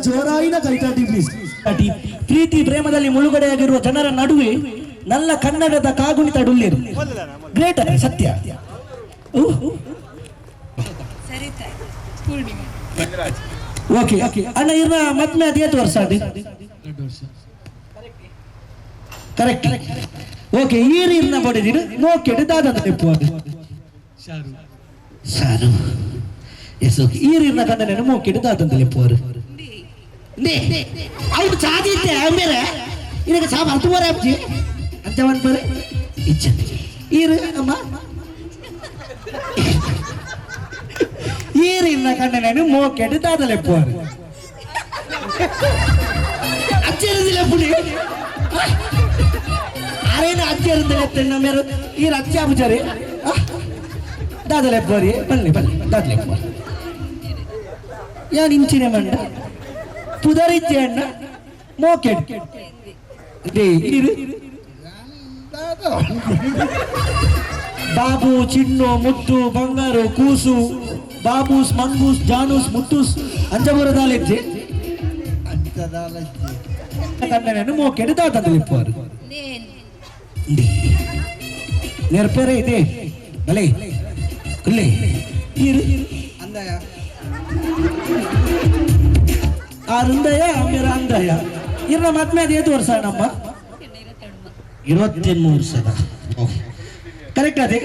ಜೋರಾಯಿನ ಕೈತಾಟಿ ಪ್ಲೀಸ್ ಪ್ರೀತಿ ಪ್ರೇಮದಲ್ಲಿ ಮುಳುಗಡೆಯಾಗಿರುವ ಜನರ ನಡುವೆ ನನ್ನ ಕನ್ನಡದ ಕಾಗುಣಿತ ಡುಲ್ಲೇರು ಗ್ರೇಟ್ ಅದೇ ಸತ್ಯ ಓಕೆ ಅಣ್ಣ ಇರ್ನ ಮದ್ಮೆ ಅದು 8 ವರ್ಷ ಅಡಿ ಕರೆಕ್ಟ್ ಓಕೆ ಈರಿನ ಬಡಿದಿರು ನೋಕೆಡು ದಾದ ತೆಪ್ಪು ಅದು ಸಾರು ಎಸ್ ಓಕೆ ಈರಿನ ಕಂದನೇನು ಮೋಕೆಡು ದಾದ ತೆಪ್ಪುವರು ಅವ್ರು ಚಾದಿತ್ತೆ ಆಮೇಲೆ ಇದಕ್ಕೆ ಸಾಬ್ ಹತ್ತು ಬರ ಅಪ್ಜಿ ಅಂತ ಬರೆ ಇಚ್ಛೆ ಈರು ಅಮ್ಮ ಈರಿನ ಕಂಡನೇನು ಮೋಕೆಡು ದಾದಲೆಪ್ಪುವರು ಅಚ್ಚರಿದಿಲ್ಲ ಪುಡಿ ಅರೇನು ಅಚ್ಚರಿದಿಲ್ಲ ತೆಣ್ಣ ಮೇರು ಈರು ಅಚ್ಚ ಅಬುಜರಿ ದಾದಲೆಪ್ಪುವರಿ ಬನ್ನಿ ದಾದಲೆಪ್ಪುವ ಯಾನ್ ಇಂಚಿನ ಮಂಡ ಪುದರಿದ್ದೆ ಅಣ್ಣ ಮೋಕೆಡ್ ಈರು ಬಾಬು ಚಿನ್ನು ಮುತ್ತು ಬಂಗಾರು ಕೂಸು ಬಾಬೂಸ್ ಮಂಗೂಸ್ ಜಾನೂಸ್ ಮುತ್ತೂಸ್ ಅಂಜಬುರದಾಲೆಜ್ಜೆ ಕನ್ನಡನು ಮೋಕೆಡು ದಾತಂದಲಿಪ್ಪುವರು ನೆರ್ಪೇರೆ ಇದೆ ಬಲೆ ಕುಲ್ಲೆ ಇರು ಅಂದಯ ಆರಂದಯ ಮೇರ ಅಂದಯ ಇರ್ನ ಮದ್ಮೆ ಅದು 8 ವರ್ಷ ನಮ್ಮ 23 ವರ್ಷದ ಕರೆಕ್ಟ್ ಅದೇ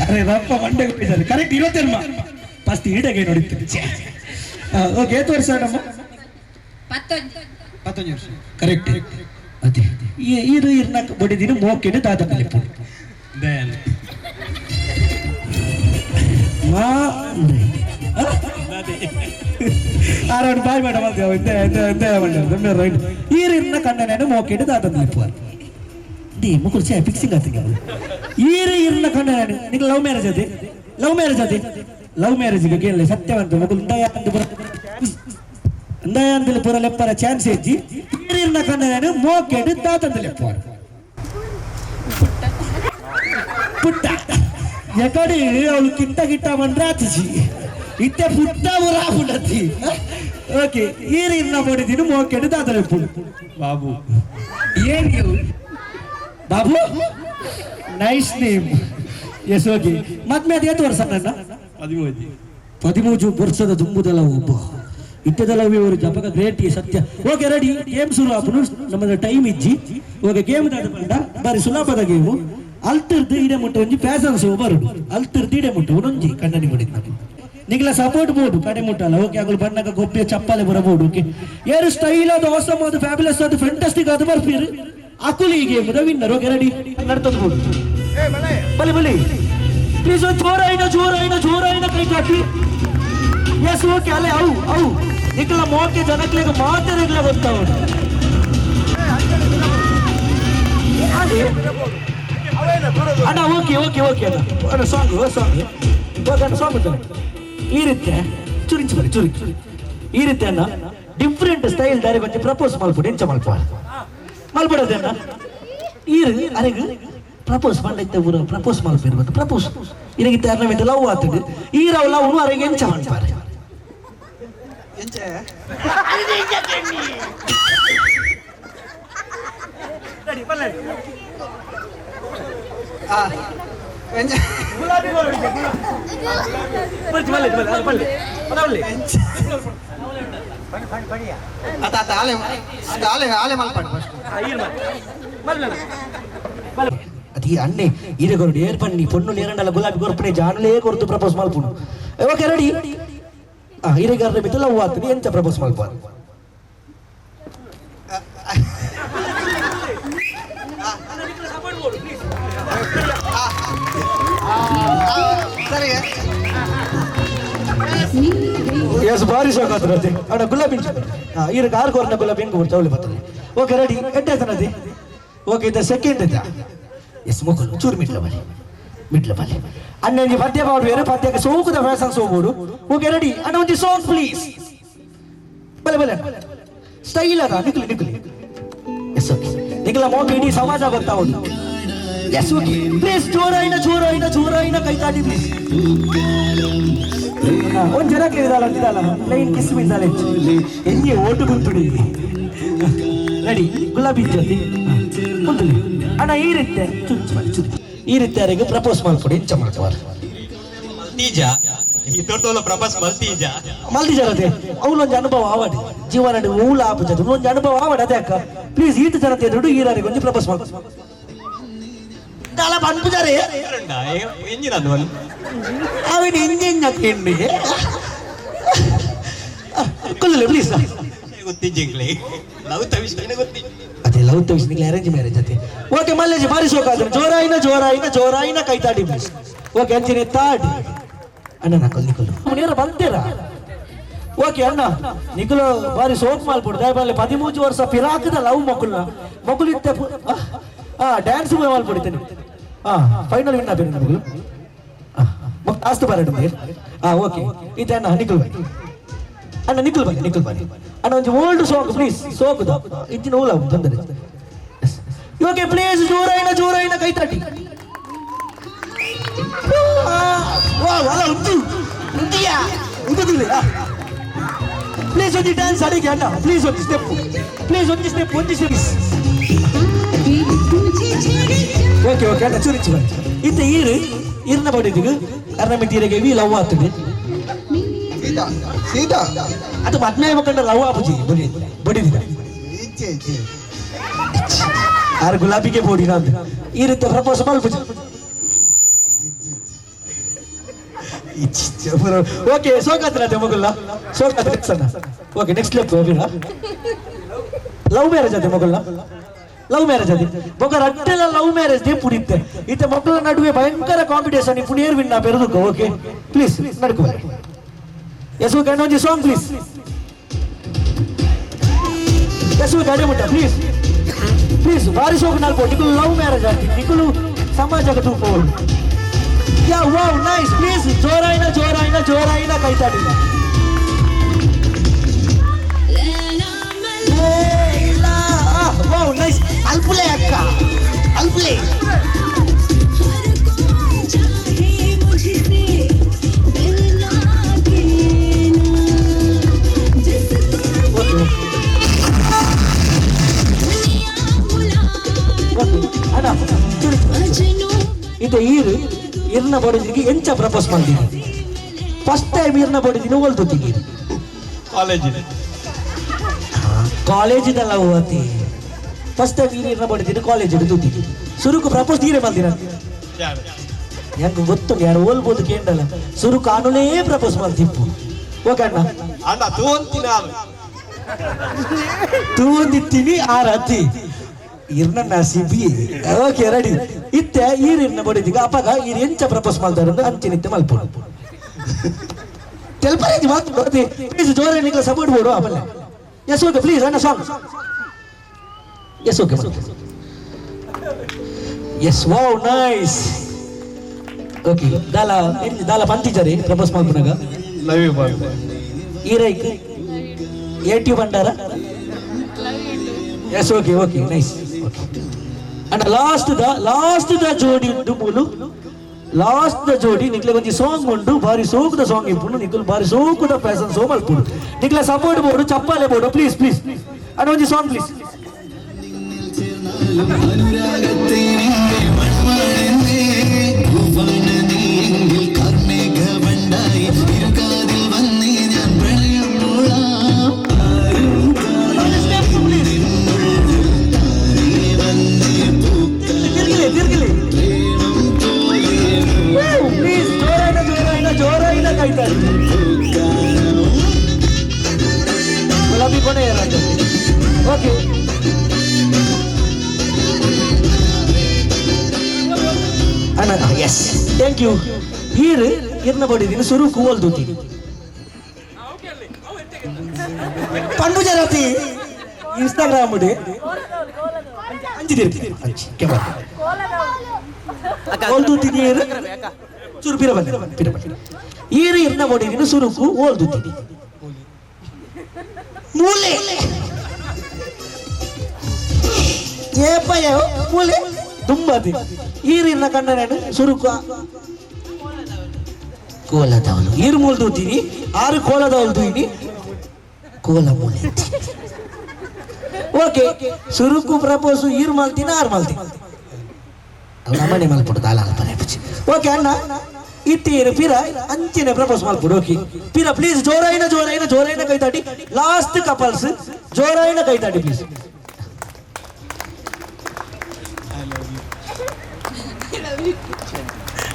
ಅರೆ ರಪ್ಪ ಮಂಡೆ ಹೋಗಿದ್ದಾರೆ ಕರೆಕ್ಟ್ 21 ಫಸ್ಟ್ ಈಡಗೆ ನೋಡಿತ್ತು ಓಕೆ 8 ವರ್ಷ ನಮ್ಮ 11 ವರ್ಷ ಕರೆಕ್ಟ್ ಅದೇ ಇದು ಇರ್ನ ಬಡಿದಿನ ಮೋಕೆನೆ ದಾದ ಕಲಿಪು ಮಾ ಆರೋಣ ಬಾಯ್ ಮೇಡಮ್ ಈರಿನ ಕಣ್ಣನೇನು ಮೋಕೆಟ್ ದಾತಂದಿಪ್ಪ ದೇಮ ಕುರ್ಚಿ ಫಿಕ್ಸಿಂಗ್ ಆತಿಗೆ ಈರು ಇರ್ನ ಕಣ್ಣನೇನು ನಿಂಗೆ ಲವ್ ಮ್ಯಾರೇಜ್ ಅದೇ ಲವ್ ಮ್ಯಾರೇಜ್ಗೆ ಕೇಳಲಿ ಸತ್ಯವಂತ ಮಗು ದಯಾಂತಲ್ಲಿ ಪೂರ ಲೆಪ್ಪರ ಚಾನ್ಸ್ ಇಜ್ಜಿ ಈರಿನ ಕಣ್ಣನೇನು ಮೋಕೆಟ್ ದಾತಂದಿಪ್ಪ ಪುಟ್ಟ ಎಕಡೆ ಅವಳು ಕಿಟ್ಟ ಬಂದ್ರೆ ಆತಿಸಿ ಇತ್ತೆ ಪುಟ್ಟ ಊರಾಪುಡತಿ ಓಕೆ ಈರಿನ ಮಾಡಿದೀನಿ ಮೋಕೆಟ್ ದಾತಲಿಪ್ಪು ಬಾಬು ಏನ್ ನೀವು Babu nice name yes okay ಮದ್ಮೆ ಅದು 8 ವರ್ಷ ನನ್ನ 13 ವರ್ಷದ ತುಂಬುದಲ್ಲ ಒಬ್ಬ ಇಟ್ಟದಲ್ಲ ಇವರು ಜಪಕ ಗ್ರೇಟ್ ಸತ್ಯ ಓಕೆ ರೆಡಿ ಗೇಮ್ ಶುರು ಆಪನು ನಮ್ಮದ ಟೈಮ್ ಇಜ್ಜಿ ಓಕೆ ಗೇಮ್ ದಾಟಬಂಡ ಬಾರಿ ಸುಲಭದ ಗೇಮು ಅಲ್ತಿರ್ದು ಇಡೆ ಮುಟ್ಟ ಒಂಜಿ ಫ್ಯಾಷನ್ ಶೋ ಬರುಡು ಅಲ್ತಿರ್ದು ಇಡೆ ಮುಟ್ಟ ಒಂದೊಂಜಿ ಕಣ್ಣನಿ ಮಾಡಿದ್ ನಾನು ನಿಂಗ್ಲ ಸಪೋರ್ಟ್ ಬೋಡು ಕಡೆ ಮುಟ್ಟಲ್ಲ ಓಕೆ ಆಗಲು ಬಣ್ಣಗ ಗೊಬ್ಬೆ ಚಪ್ಪಲೆ ಬರಬಹುದು ಓಕೆ ಏರು ಸ್ಟೈಲ್ ಅದು awesome ಅದು ಫ್ಯಾಬ್ಯುಲಸ್ ಅದು ಫ್ಯಾಂಟಾಸ್ಟಿಕ್ ಅದು ಬರ್ಫೀರ್ ಅಕುಲಿ ಈ ಗೇಮ್ ವಿನ್ನರ್ ಓಕೆ ರೆಡಿ ನಡ್ತದ ಬೋಡು ಬಲೆ ಪ್ಲೀಸ್ ಜೋರಾಯಿನ ಕೈ ಕಾಟಿ ಎಸ್ ಓಕೆ ಅಲ್ಲೇ ಅವು ನಿಕ್ಲ ಮೋಕೆ ಜನಕ್ಲೆಗ ಮಾತಾಡಲ್ಲ ಗೊತ್ತಾವಡು ಅಣ್ಣ ಓಕೆ ಅಣ್ಣ ಸಾಂಗ್ ಈ ರೀತಿ ಚುರಿ ಈ ರೀತಿ ಅಣ್ಣ ಡಿಫ್ರೆಂಟ್ ಸ್ಟೈಲ್ ದಾರಿ ಬಂದು ಪ್ರಪೋಸ್ ಮಾಡ್ಬಿಟ್ಟು ಎಂಚ ಮಲ್ಬಿಡೋದೆ ಅಣ್ಣ ಈರು ಅರೆಗೆ ಪ್ರಪೋಸ್ ಮಾಡೈತೆ ಊರ ಪ್ರಪೋಸ್ ಮಾಡ್ಬಿಡ್ಬೇಕು ಪ್ರಪೋಸ್ ಇರಗಿತ್ತ ಅರ್ನವಿದ್ದ ಲವ್ ಆತದು ಈರವ್ ಲವ್ ಅರೆಗೆ ಎಂಚ ಮಾಡ್ತಾರೆ అది అన్నీ ఇది కొరడు ఏర్పడి పొన్ను నేరండాల గులాబీ కొరపనే జానులే కొరతు ప్రపోజ్ మల్పును ఓకే రెడీ ఇరే గారి మీద లవ్ ఆతని ఎంత ప్రపోజ్ మల్పారు ಎಸ್ ಬಾರಿ ಶೋಕಾತ್ರ ಅದೇ ಅಣ್ಣ ಗುಲಾಬಿ ಈಗ ಕಾರ್ ಕೋರ್ನ ಗುಲಾಬಿ ಹೆಂಗೆ ಚೌಳಿ ಬರ್ತದೆ ಓಕೆ ರೆಡಿ ಎಟ್ಟಾಯ್ತಾನದಿ ಓಕೆ ಇದು ಸೆಕೆಂಡ್ ಇದ್ದ ಎಸ್ ಮುಖಲು ಚೂರು ಮಿಡ್ಲ ಬಲಿ ಅಣ್ಣ ನಿಮಗೆ ಪದ್ಯ ಮಾಡುವೇರು ಪದ್ಯಕ್ಕೆ ಸೋಕುದ ಫ್ಯಾಷನ್ ಸೋಗೋಡು ಓಕೆ ರೆಡಿ ಅಣ್ಣ ಒಂದು ಸಾಂಗ್ ಪ್ಲೀಸ್ ಬಲೆ ಸ್ಟೈಲ್ ಅದ ನಿಕ್ಲಿ ಎಸ್ ಓಕೆ ನಿಕ್ಲ ಮೋಕೆ ಇಡೀ ಸಮಾಜ ಗೊತ್ತಾವುದು ಎಸ್ ಓಕೆ ಪ್ಲೀಸ್ ಜೋರಾಯಿನ ಕೈ ತಾಡಿ ಪ್ಲೀಸ್ ಒಂದು ಜನ ಕೇಳಿದಾಳ ಪ್ಲೈನ್ ಕಿಸ್ ಬಿದ್ದಾಳೆ ಎಣ್ಣೆ ಓಟು ಕುಂತುಡಿ ರೆಡಿ ಗುಲಾಬಿ ಜೊತೆ ಕುಂತುಲಿ ಅಣ್ಣ ಈ ರೀತಿ ಯಾರಿಗೆ ಪ್ರಪೋಸ್ ಮಾಡ್ಕೊಡಿ ಎಂಚ ಮಾಡ್ತಾರೆ ಮಲ್ತೀಜ ಅದೇ ಅವನೊಂದು ಅನುಭವ ಆವಾಡಿ ಜೀವನ ಮೂಲ ಆಪದ ಒಂದು ಅನುಭವ ಆವಾಡಿ ಅದೇ ಅಕ್ಕ ಪ್ಲೀಸ್ ಈತ ಜನತೆ ದುಡ್ಡು ಈರಾರಿಗೆ ಒಂದು ಪ್ರಪೋಸ್ ಮಾಡ್ಕೊ ಪಂಪುಜಾರೆ ಅವನ ಎಂಜಿನ್ ಕೊಲ್ಲ ಪ್ಲೀಸ್ ಅದೇ ಲವ್ ತವಿಸ್ ನಿಂಗೆ ಅರೇಂಜ್ ಮ್ಯಾರೇಜ್ ಅದೇ ಓಕೆ ಮಲ್ಲೇಜ್ ಬಾರಿ ಶೋಕಾದ್ರೆ ಜೋರಾಯಿನ ಕೈ ತಾಡಿ ಪ್ಲೀಸ್ ಓಕೆ ಅಂಚಿನ ತಾಡಿ ಅಣ್ಣ ನಿಕಲು ನೇರ ಬಂತೀರಾ ಓಕೆ ಅಣ್ಣ ನಿಕಲು ಬಾರಿ ಸೋಕ್ ಮಾಡ್ಬಿಡು ದಯಬಾಲಿ 13 ವರ್ಷ ಪಿರಾಕದ ಲವ್ ಮಕ್ಕಳು ಇತ್ತೆ ಡ್ಯಾನ್ಸ್ ಮಾಡ್ಬಿಡ್ತೇನೆ ಫೈನಲ್ ವಿನ್ ಆಗ್ಬೇಕು ನಮಗೂ ಆಸ್ತು ಬರಡು ಓಕೆ ಇದು ಅಣ್ಣ ನಿಕಲ್ ಬನ್ನಿ ಅಣ್ಣ ಒಂದು ಓಲ್ಡ್ ಸಾಂಗ್ ಪ್ಲೀಸ್ ಸೋಗುದ ಇತ್ತಿನ ಓಲ ತೊಂದರೆ ಓಕೆ ಪ್ಲೀಸ್ ಜೋರಾಯಿನ ಕೈ ತಟ್ಟಿ ಅಲ್ಲ ಉಂಟಿಯಾ ಪ್ಲೀಸ್ ಒಂದು ಡ್ಯಾನ್ಸ್ ಅಡಿಗೆ ಅಣ್ಣ ಪ್ಲೀಸ್ ಒಂದು ಸ್ಟೆಪ್ ಪ್ಲೀಸ್ ಒಂದು ಸ್ಟೆಪ್ ಓಕೆ ಓಕೆ ಅಣ್ಣ ಚೂರಿಚ್ಚು ಬನ್ನಿ ಇತ್ತ ಈರ್ನ ಬಡಿದಿಗೆ ಅರ್ನಮಿಟ್ಟಿಗೆ ವಿ ಲವ್ ಆಗ್ತದೆ ಅದು ಮದ್ಮೆ ಮಕ್ಕಂಡ ಲವ್ ಆಪುಜಿ ಬಡಿದಿದ್ದ ಆರು ಗುಲಾಬಿಗೆ ಬೋಡಿನ ಅಂತ ಈ ರೀತಿ ಪ್ರಪೋಸ್ ಮಲ್ಪುಜಿ ಓಕೆ ಸೋಕಾತ್ರ ಮಗುಲ್ಲ ಸೋಕಾತ್ರ ಓಕೆ ನೆಕ್ಸ್ಟ್ ಲೆಪ್ ಲವ್ ಮ್ಯಾರೇಜ್ ಅದೇ ಮಗುಲ್ಲ ಲವ್ ಮ್ಯಾರೇಜ್ ಅದೇ ಮಗ ರಟ್ಟೆಲ್ಲ ಲವ್ ಮ್ಯಾರೇಜ್ ದೇ ಪುಡಿತ್ತೆ ಈತ ಮಕ್ಕಳ ನಡುವೆ ಭಯಂಕರ ಕಾಂಪಿಟೇಷನ್ ಇಪ್ಪು ನೇರ್ ವಿನ್ನ ಬೆರೆದುಕೋ ಓಕೆ ಪ್ಲೀಸ್ ನಡ್ಕೋ ಯಶು ಒಂದು ಸಾಂಗ್ ಪ್ಲೀಸ್ ಯಶು ಗಾಡಿ ಮುಟ್ಟ ಪ್ಲೀಸ್ ಪ್ಲೀಸ್ ಬಾರಿ ಶೋಕ್ ನಾಲ್ಕು ನಿಕಲು ಲವ್ ಮ್ಯಾರೇಜ್ ಆಗ್ತೀನಿ ನಿಕಲು ಸಮಾಜಕ್ಕೆ ತೂಕೋಳು ಯಾ ವಾವ್ ನೈಸ್ ಪ್ಲೀಸ್ ಜೋರಾಯಿನ ಕೈತಾಡಿಲ್ಲ ವಾವ್ ನೈಸ್ ಅಲ್ಪುಲೆ ಅಕ್ಕ ಅಲ್ಪುಲೆ ಇದು ಈರ್ನ ಬಡಿದಿಗೆ ಎಂಚ ಪ್ರಪೋಸ್ ಮಾಡಿದ್ದೀನಿ ಫಸ್ಟ್ ಟೈಮ್ ಈರ್ನ ಬಡಿದಿನ ಓಲ್ದುತ್ತೀನಿ ಕಾಲೇಜಿದಲ್ಲ ಓತಿ ಫಸ್ಟ್ ಟೈಮ್ ಈರ್ನ ಬಡಿದಿನ ಕಾಲೇಜ್ ಹಿಡಿದುತ್ತೀನಿ ಸುರುಕು ಪ್ರಪೋಸ್ ತೀರೆ ಮಾಡ್ತೀರ ಹೆಂಗ ಗೊತ್ತು ಯಾರು ಓಲ್ಬೋದು ಕೇಂಡಲ್ಲ ಸುರುಕು ಆನುಲೇ ಪ್ರಪೋಸ್ ಮಾಡ್ತಿಪ್ಪು ಓಕೆ ಅಣ್ಣ ತೂಂದಿತ್ತೀನಿ ಆರತಿ ಇರ್ನ ನಸಿಬಿ ಓಕೆ ರೆಡಿ ಇತ್ತೆ ಈರಿನ ಬಡಿದಿಗ ಅಪ್ಪಗ ಈರ್ ಎಂಚ ಪ್ರಪೋಸ್ ಮಾಡ್ತಾರೆ ಅಂದ್ರೆ ಅಂಚಿನಿತ್ತೆ ಮಲ್ಪೋಡು ತೆಲ್ಪರೇಜ್ ಮಾತು ಬರ್ತಿ ಪ್ಲೀಸ್ ಜೋರ ನಿಕ್ಲ ಸಪೋರ್ಟ್ ಬೋಡು ಆಮೇಲೆ ಎಸ್ ಓಕೆ ಪ್ಲೀಸ್ ಅಣ್ಣ song yes okay yes wow nice okay ದಾಲ ಪಂತಿಜರಿ ಪ್ರಪೋಸ್ ಮಾಡ್ಕೊಂಡಾಗ ಈರೈಕ್ ಏಟಿ ಬಂಡಾರ yes okay okay nice and last ದ ಜೋಡಿ ಉಂಟು ಮೂಲು ಲಾಸ್ಟ್ ದ ಜೋಡಿ ನಿಕ್ಲೆ ಒಂಜಿ ಸಾಂಗ್ ಉಂಟು ಬಾರಿ ಸೋಕುದ ಸಾಂಗ್ ಇಪ್ಪುಂಡು ನಿಕ್ಲು ಬಾರಿ ಸೋಕುದ ಫ್ಯಾಷನ್ ಸೋ ಮಲ್ಪುಡು ನಿಕ್ಲೆ ಸಪೋರ್ಟ್ ಬೋಡು ಚಪ್ಪಾಲೆ ಬೋಡು ಪ್ಲೀಸ್ ಪ್ಲೀಸ್ ಅಂಡ್ ಒಂಜಿ ಸಾಂಗ್ ಪ್ಲೀಸ್ ಗುಲಾಬಿ ಕೊನೆ ಓಕೆ ಅಣ್ಣ ಎಸ್ ಥ್ಯಾಂಕ್ ಯು ಇರ್ನ ಬಡಿದೀನಿ ಸುರು ಕೂವಲ್ದುತ್ತೀನಿ ಪಂಡು ಜರತಿ ಇನ್ಸ್ಟಾಗ್ರಾಮ್ ಉಡಿ ಅಂಚಿದಿರ್ತೀನಿ ಓಲ್ದುತ್ತೀನಿ ಚೂರು ಪಿರ ಬಂದ ಇರ್ನ ಬಡಿದೀನಿ ಸುರುಕು ಓಲ್ದುತ್ತೀನಿ ಮೂಲೆ ಏಪಯ ಮೂಲೆ ತುಂಬದಿ ಈರಿನ ಕಣ್ಣನೇನು ಸುರುಕು ಕೋಲದವಳು ಈರು ಮೂಲ್ದುತ್ತೀನಿ ಆರು ಕೋಲದವಳು ತೂಯಿನಿ ಕೋಲ ಮೂಲೆ ಓಕೆ ಸುರುಕು ಪ್ರಪೋಸು ಈರು ಮಲ್ತೀನಿ ಆರು ಮಲ್ತೀನಿ ನಮ್ಮನೆ ಮಲ್ಪುಡು ದಾಲ ಓಕೆ ಅಣ್ಣ ಇತ್ತೀರು ಪಿರ ಅಂಚಿನ ಪ್ರಪೋಸ್ ಮಲ್ಪುಡು ಓಕೆ ಪಿರ ಪ್ಲೀಸ್ ಜೋರಾಯಿನ ಕೈತಾಡಿ ಲಾಸ್ಟ್ ಕಪಲ್ಸ್ ಜೋರಾಯಿನ ಕೈತಾಡಿ ಪ್ಲೀಸ್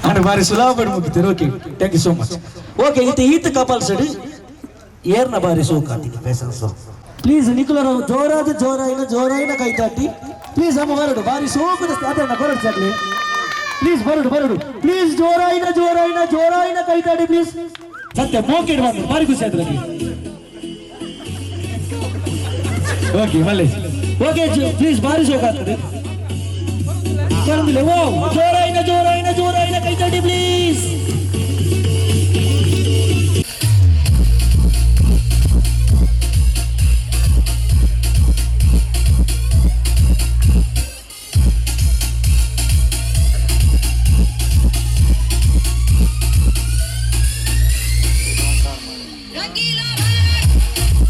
ಅಣ್ಣ ಬಾರಿ ಸುಲಭ ಮಾಡಿ ಮುಗಿತೀರಿ okay thank you so much okay ಈತ ಕಪಲ್ಸ್ ಏರ್ನ ಬಾರಿ ಸೋಕಾತಿ ಫ್ಯಾಷನ್ ಸೋ ಪ್ಲೀಸ್ ನಿಖುಲರ ಜೋರಾಯಿನ ಕೈತಾಡಿ ಪ್ಲೀಸ್ ಅಮ್ಮ ಬರಡು ಬಾರಿ ಸೋಕದ ಅದನ್ನ ಬರಡು ಸಾಕ್ಲಿ ಪ್ಲೀಸ್ ಬರಡು ಪ್ಲೀಸ್ ಜೋರಾಯಿನ ಕೈತಾಡಿ ಪ್ಲೀಸ್ ಸತ್ಯ ಮೋಕೆಡ್ ಬಂದು ಬಾರಿ ಖುಷಿ ಆಯ್ತು ಓಕೆ ಮಲ್ಲೆ ಓಕೆ ಪ್ಲೀಸ್ ಬಾರಿ ಶೋಕ ಆಗ್ತದೆ ಜೋರಾಯಿನ ಕೈತಾಡಿ ಪ್ಲೀಸ್ रंगीला भारत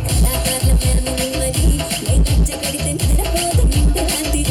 కళాకారుల ఫ్యామిలీ మరి గజ్జ కడితే నిద్రపోదు నిండు రాత్రి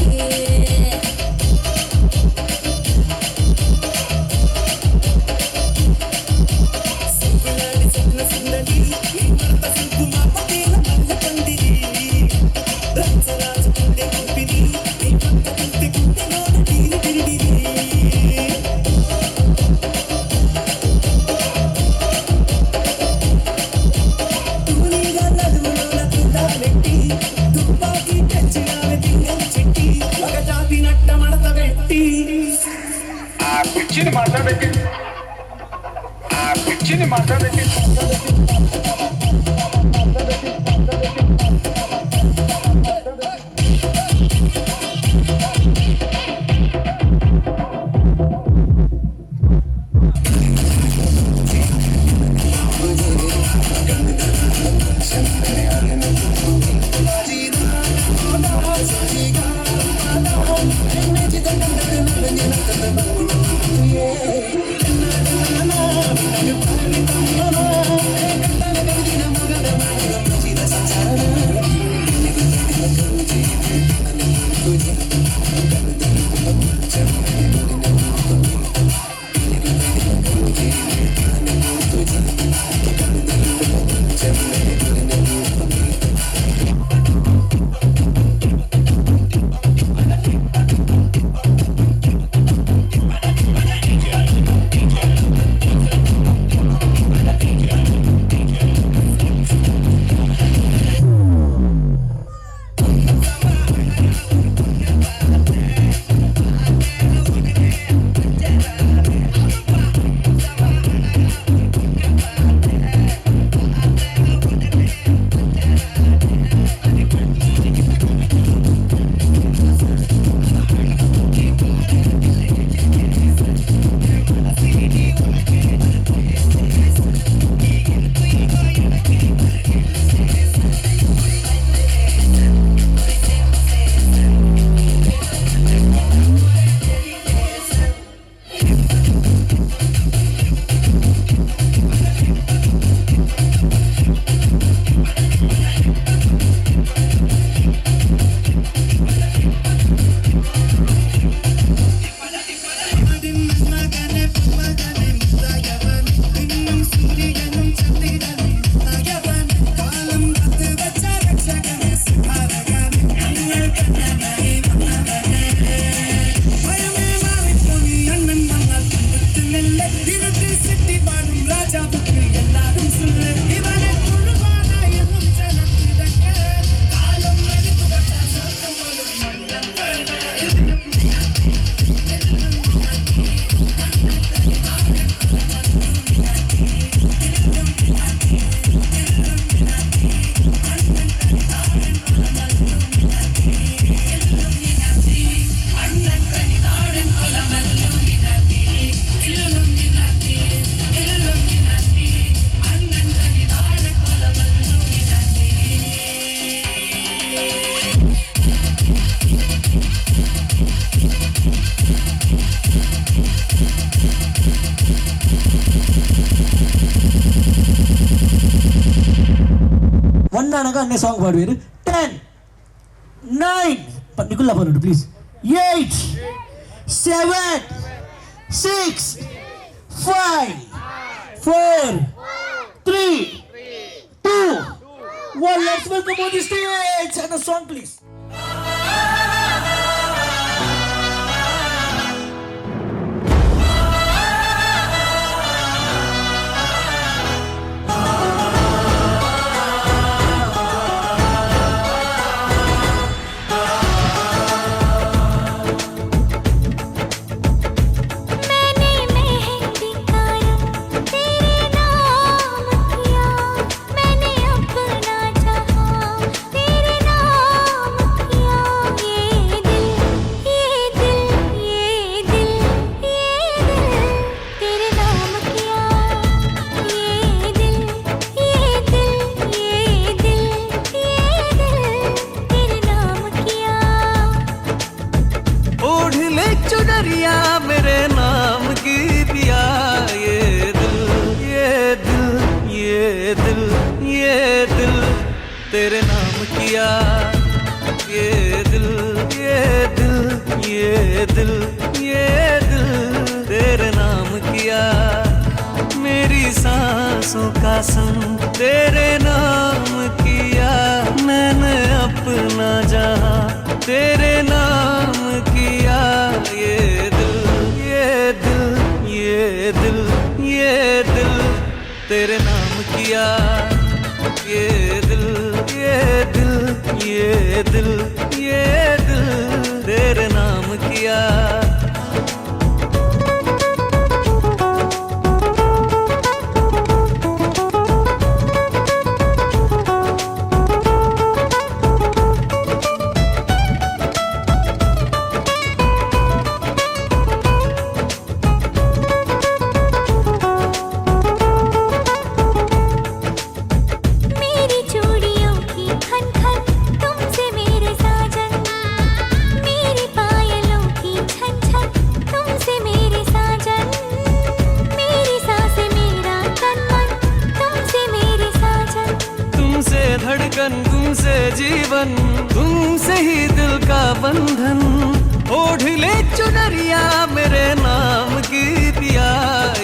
అనగా అనే song పాడువేరు 10 9 పన్నికుల్లా పనుడు please 8 7 6 5 4 3 2 1 let's welcome on the stage and a song please. मैंने अपना जहां तेरे नाम तेरे नाम किया ये दिल ये दिल ये दिल ये दिल तेरे नाम किया मेरी सांसों का संग तेरे नाम किया मैंने अपना जहां तेरे नाम किया ये दिल ये दिल ये दिल ये दिल तेरे नाम किया ये दिल ये दिल ये दिल ये दिल तेरे नाम किया तुमसे जीवन तुमसे ही दिल का बंधन ओढ़ ले चुनरिया मेरे नाम की पिया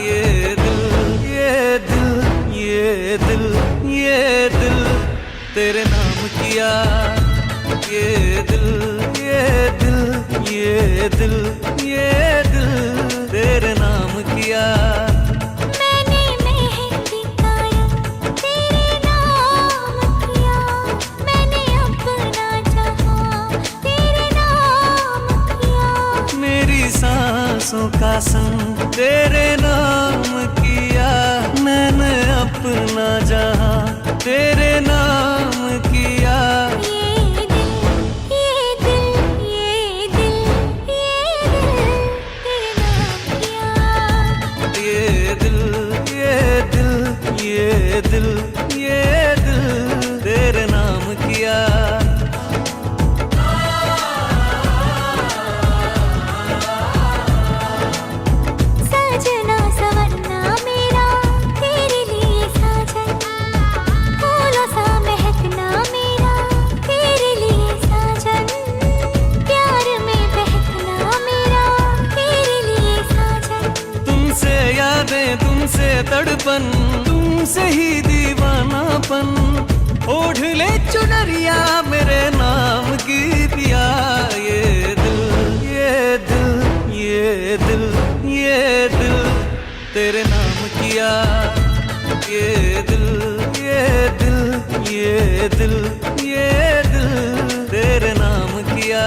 ये दिल ये दिल ये दिल ये दिल तेरे नाम किया ये दिल ये दिल ये दिल ये दिल तेरे नाम किया सांसों का संग तेरे नाम किया मैंने अपना जहां तेरे नाम किया ये दिल ये दिल ये दिल ये दिल ये दिल तेरे नाम किया तुमसे तड़पन तुमसे ही दीवानापन ओढ़ ले चुनरिया मेरे नाम की पिया ये दिल ये दिल ये दिल ये दिल तेरे नाम किया ये दिल ये दिल ये दिल ये दिल तेरे नाम किया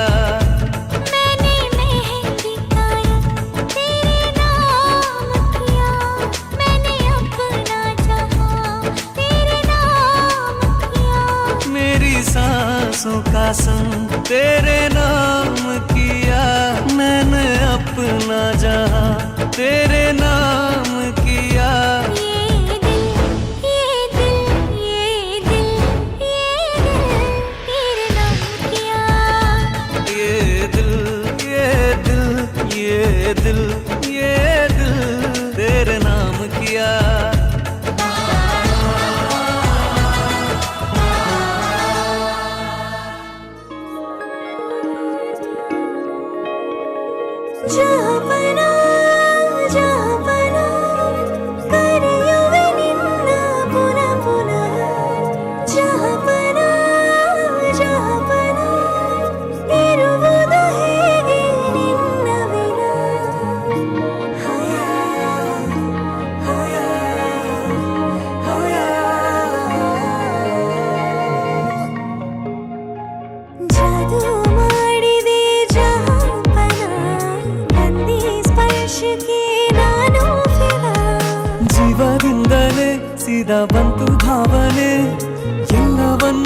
सांसों का संग तेरे नाम किया मैंने अपना जहां तेरे नाम किया ये दिल ये दिल ये दिल ये दिल तेरे नाम किया ये दिल ये दिल ये दिल ये दिल तेरे नाम किया ಜಪನಾ ಜಪನಾ ಕರೆಯುವೆ ನಿನ್ನ ಪುನ ಪುನ ಜಪನಾ ಜಪನಾ ಇರುವುದು ಹೇಗೆ ನಿನ್ನ ವಿನ ಹಯ ಹಯ ಹಯ ಜಾದೂ ಮಾಡಿದೆ ಜೀವದಿಂದಲೇ ಸೀದಾ ಬಂತು ಭಾವನೆ ಎಲ್ಲವನ್ನ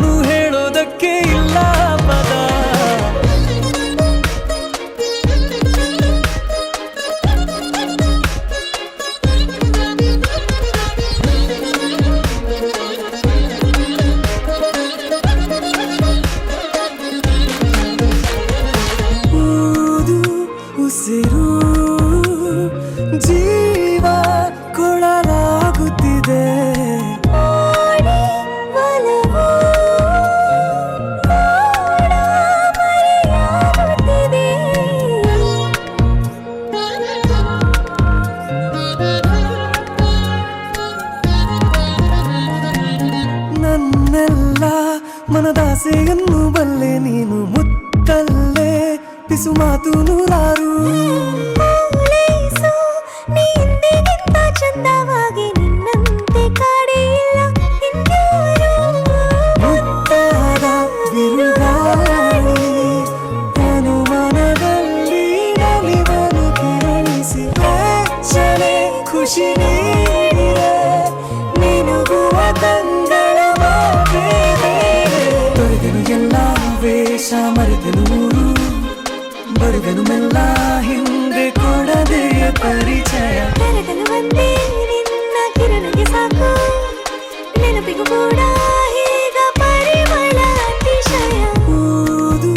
ಎಲ್ಲ ಮನದಾಸೆಯನ್ನು ಬಲ್ಲೆ ನೀನು ಮುತ್ತಲ್ಲೇ ಪಿಸು ಮಾತು ನೂರಾರು ಪೊಲೀಸು, ನೀ ಹಿಂದಿಗಿಂತ ಚಂದವಾಗಿ ನಿನ್ನಂತೆ ಕಾಡಿಲ್ಲ ಇನ್ಯಾರು. ಮುತ್ತಾದ ಬಿರುಗಾಳಿ ಅನುಮಾನದಲ್ಲಿ ನಲಿವನು ಕೆರಳಿಸಿ ಬೆಚ್ಚನೆ ಖುಷಿ ನೀಡಿದೆ ನಿನುಗುವ ಕಂಗಳ ಮಾತೆ ತೊರೆದೆನು ಎಲ್ಲ ವೇಷ ಮರೆತೆನು ಊರು ಬರೆದೆನು ಮೆಲ್ಲ ಹಿಂದೆ ಕೊಡದೆಯ ಪರಿಚಯ ಬೆರೆತನು ಒಂದೇ ನಿನ್ನ ಕಿರಣಕ್ಕೆ ಸಾಕು ನೆನಪಿಗೂ ಕೂಡ ಹೀಗ ಪರಿಮಳ ಅತಿಶಯ. ಊದು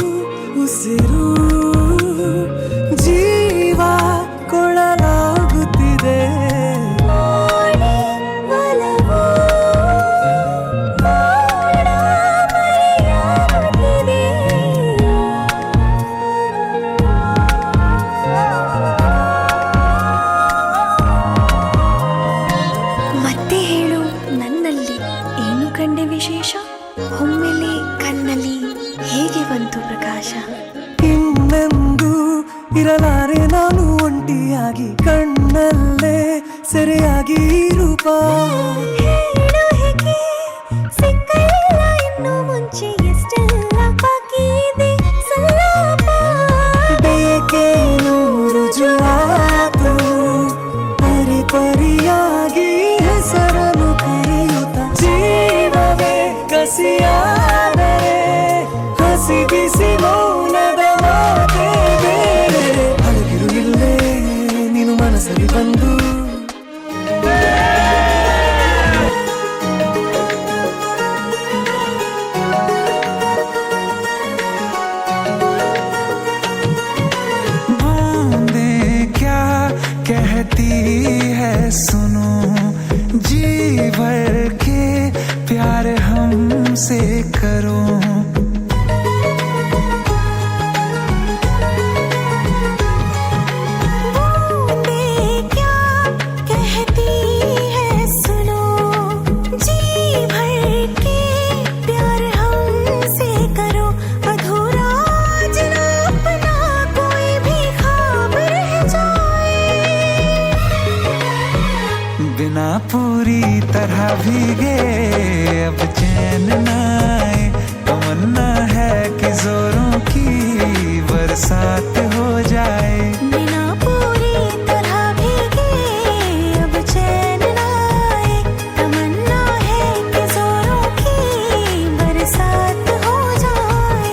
ಉಸಿರು ಜೀವ ಕೊಡಲಾಗುತ್ತಿದೆ ಮೋಡಿ ಒಲವು ಮೋಡ ಮರೆಯಾಗುತ್ತಿದೆ. ಮತ್ತೆ ಹೇಳು ನನ್ನಲ್ಲಿ ಏನು ಕಂಡೆ ವಿಶೇಷ? ಒಮ್ಮೆಲೆ ಕಣ್ಣಲ್ಲಿ ಹೇಗೆ ಬಂತು ಪ್ರಕಾಶ? ಇನ್ನೆಂದು ಇರಲಾರೆ ನಾನು ಒಂಟಿಯಾಗಿ ಕಣ್ಣಲ್ಲೇ ಸೆರೆಯಾಗಿ ರೂಪ ಹೇಳು ಹೇಗೆ ಸಿಕ್ಕಲಿಲ್ಲ ಇನ್ನು ಮುಂಚೆ ಎಷ್ಟೆಲ್ಲ ಬಾಕಿ ಇದೆ ಸಲ್ಲಾಪ. ಬೇಕೇನು ರುಜುವಾತು ಪರಿಪರಿಯಾಗಿ ಹೆಸರನ್ನು ಕರೆಯುತ್ತ ಜೀವವೇ ಕಸಿಯಾದರೆ ಹಸಿ ಬಿಸಿ ಮೌನದ ಮಾತೆ ಬೇರೆ ಅಡಗಿರು ಇಲ್ಲೇ ನೀನು ಮನಸ್ಸಲ್ಲಿ ಬಂದು बूंदें क्या कहती है सुनो जी भर के प्यार हमसे करो बूंदें क्या कहती है सुनो जी भर के प्यार हमसे करो. अधूरा जना अपना कोई भी ख्वाब रह जाए. बिना पूरी तरह भीगे अब चैन न आए तमन्ना है कि जोरों की बरसात हो जाए बिना पूरी तरह भीगे अब चैन न आए. तमन्ना है कि जोरों की बरसात हो जाए.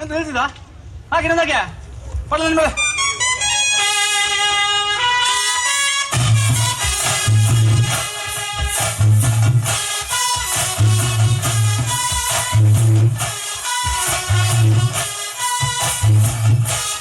ಅಂತ ಹೇಳ್ತಿದ್ದ ಹಾಗೆ ನಂದಾಗೆ ಪಡ ನನ್ನ ಮೇಲೆ Yeah.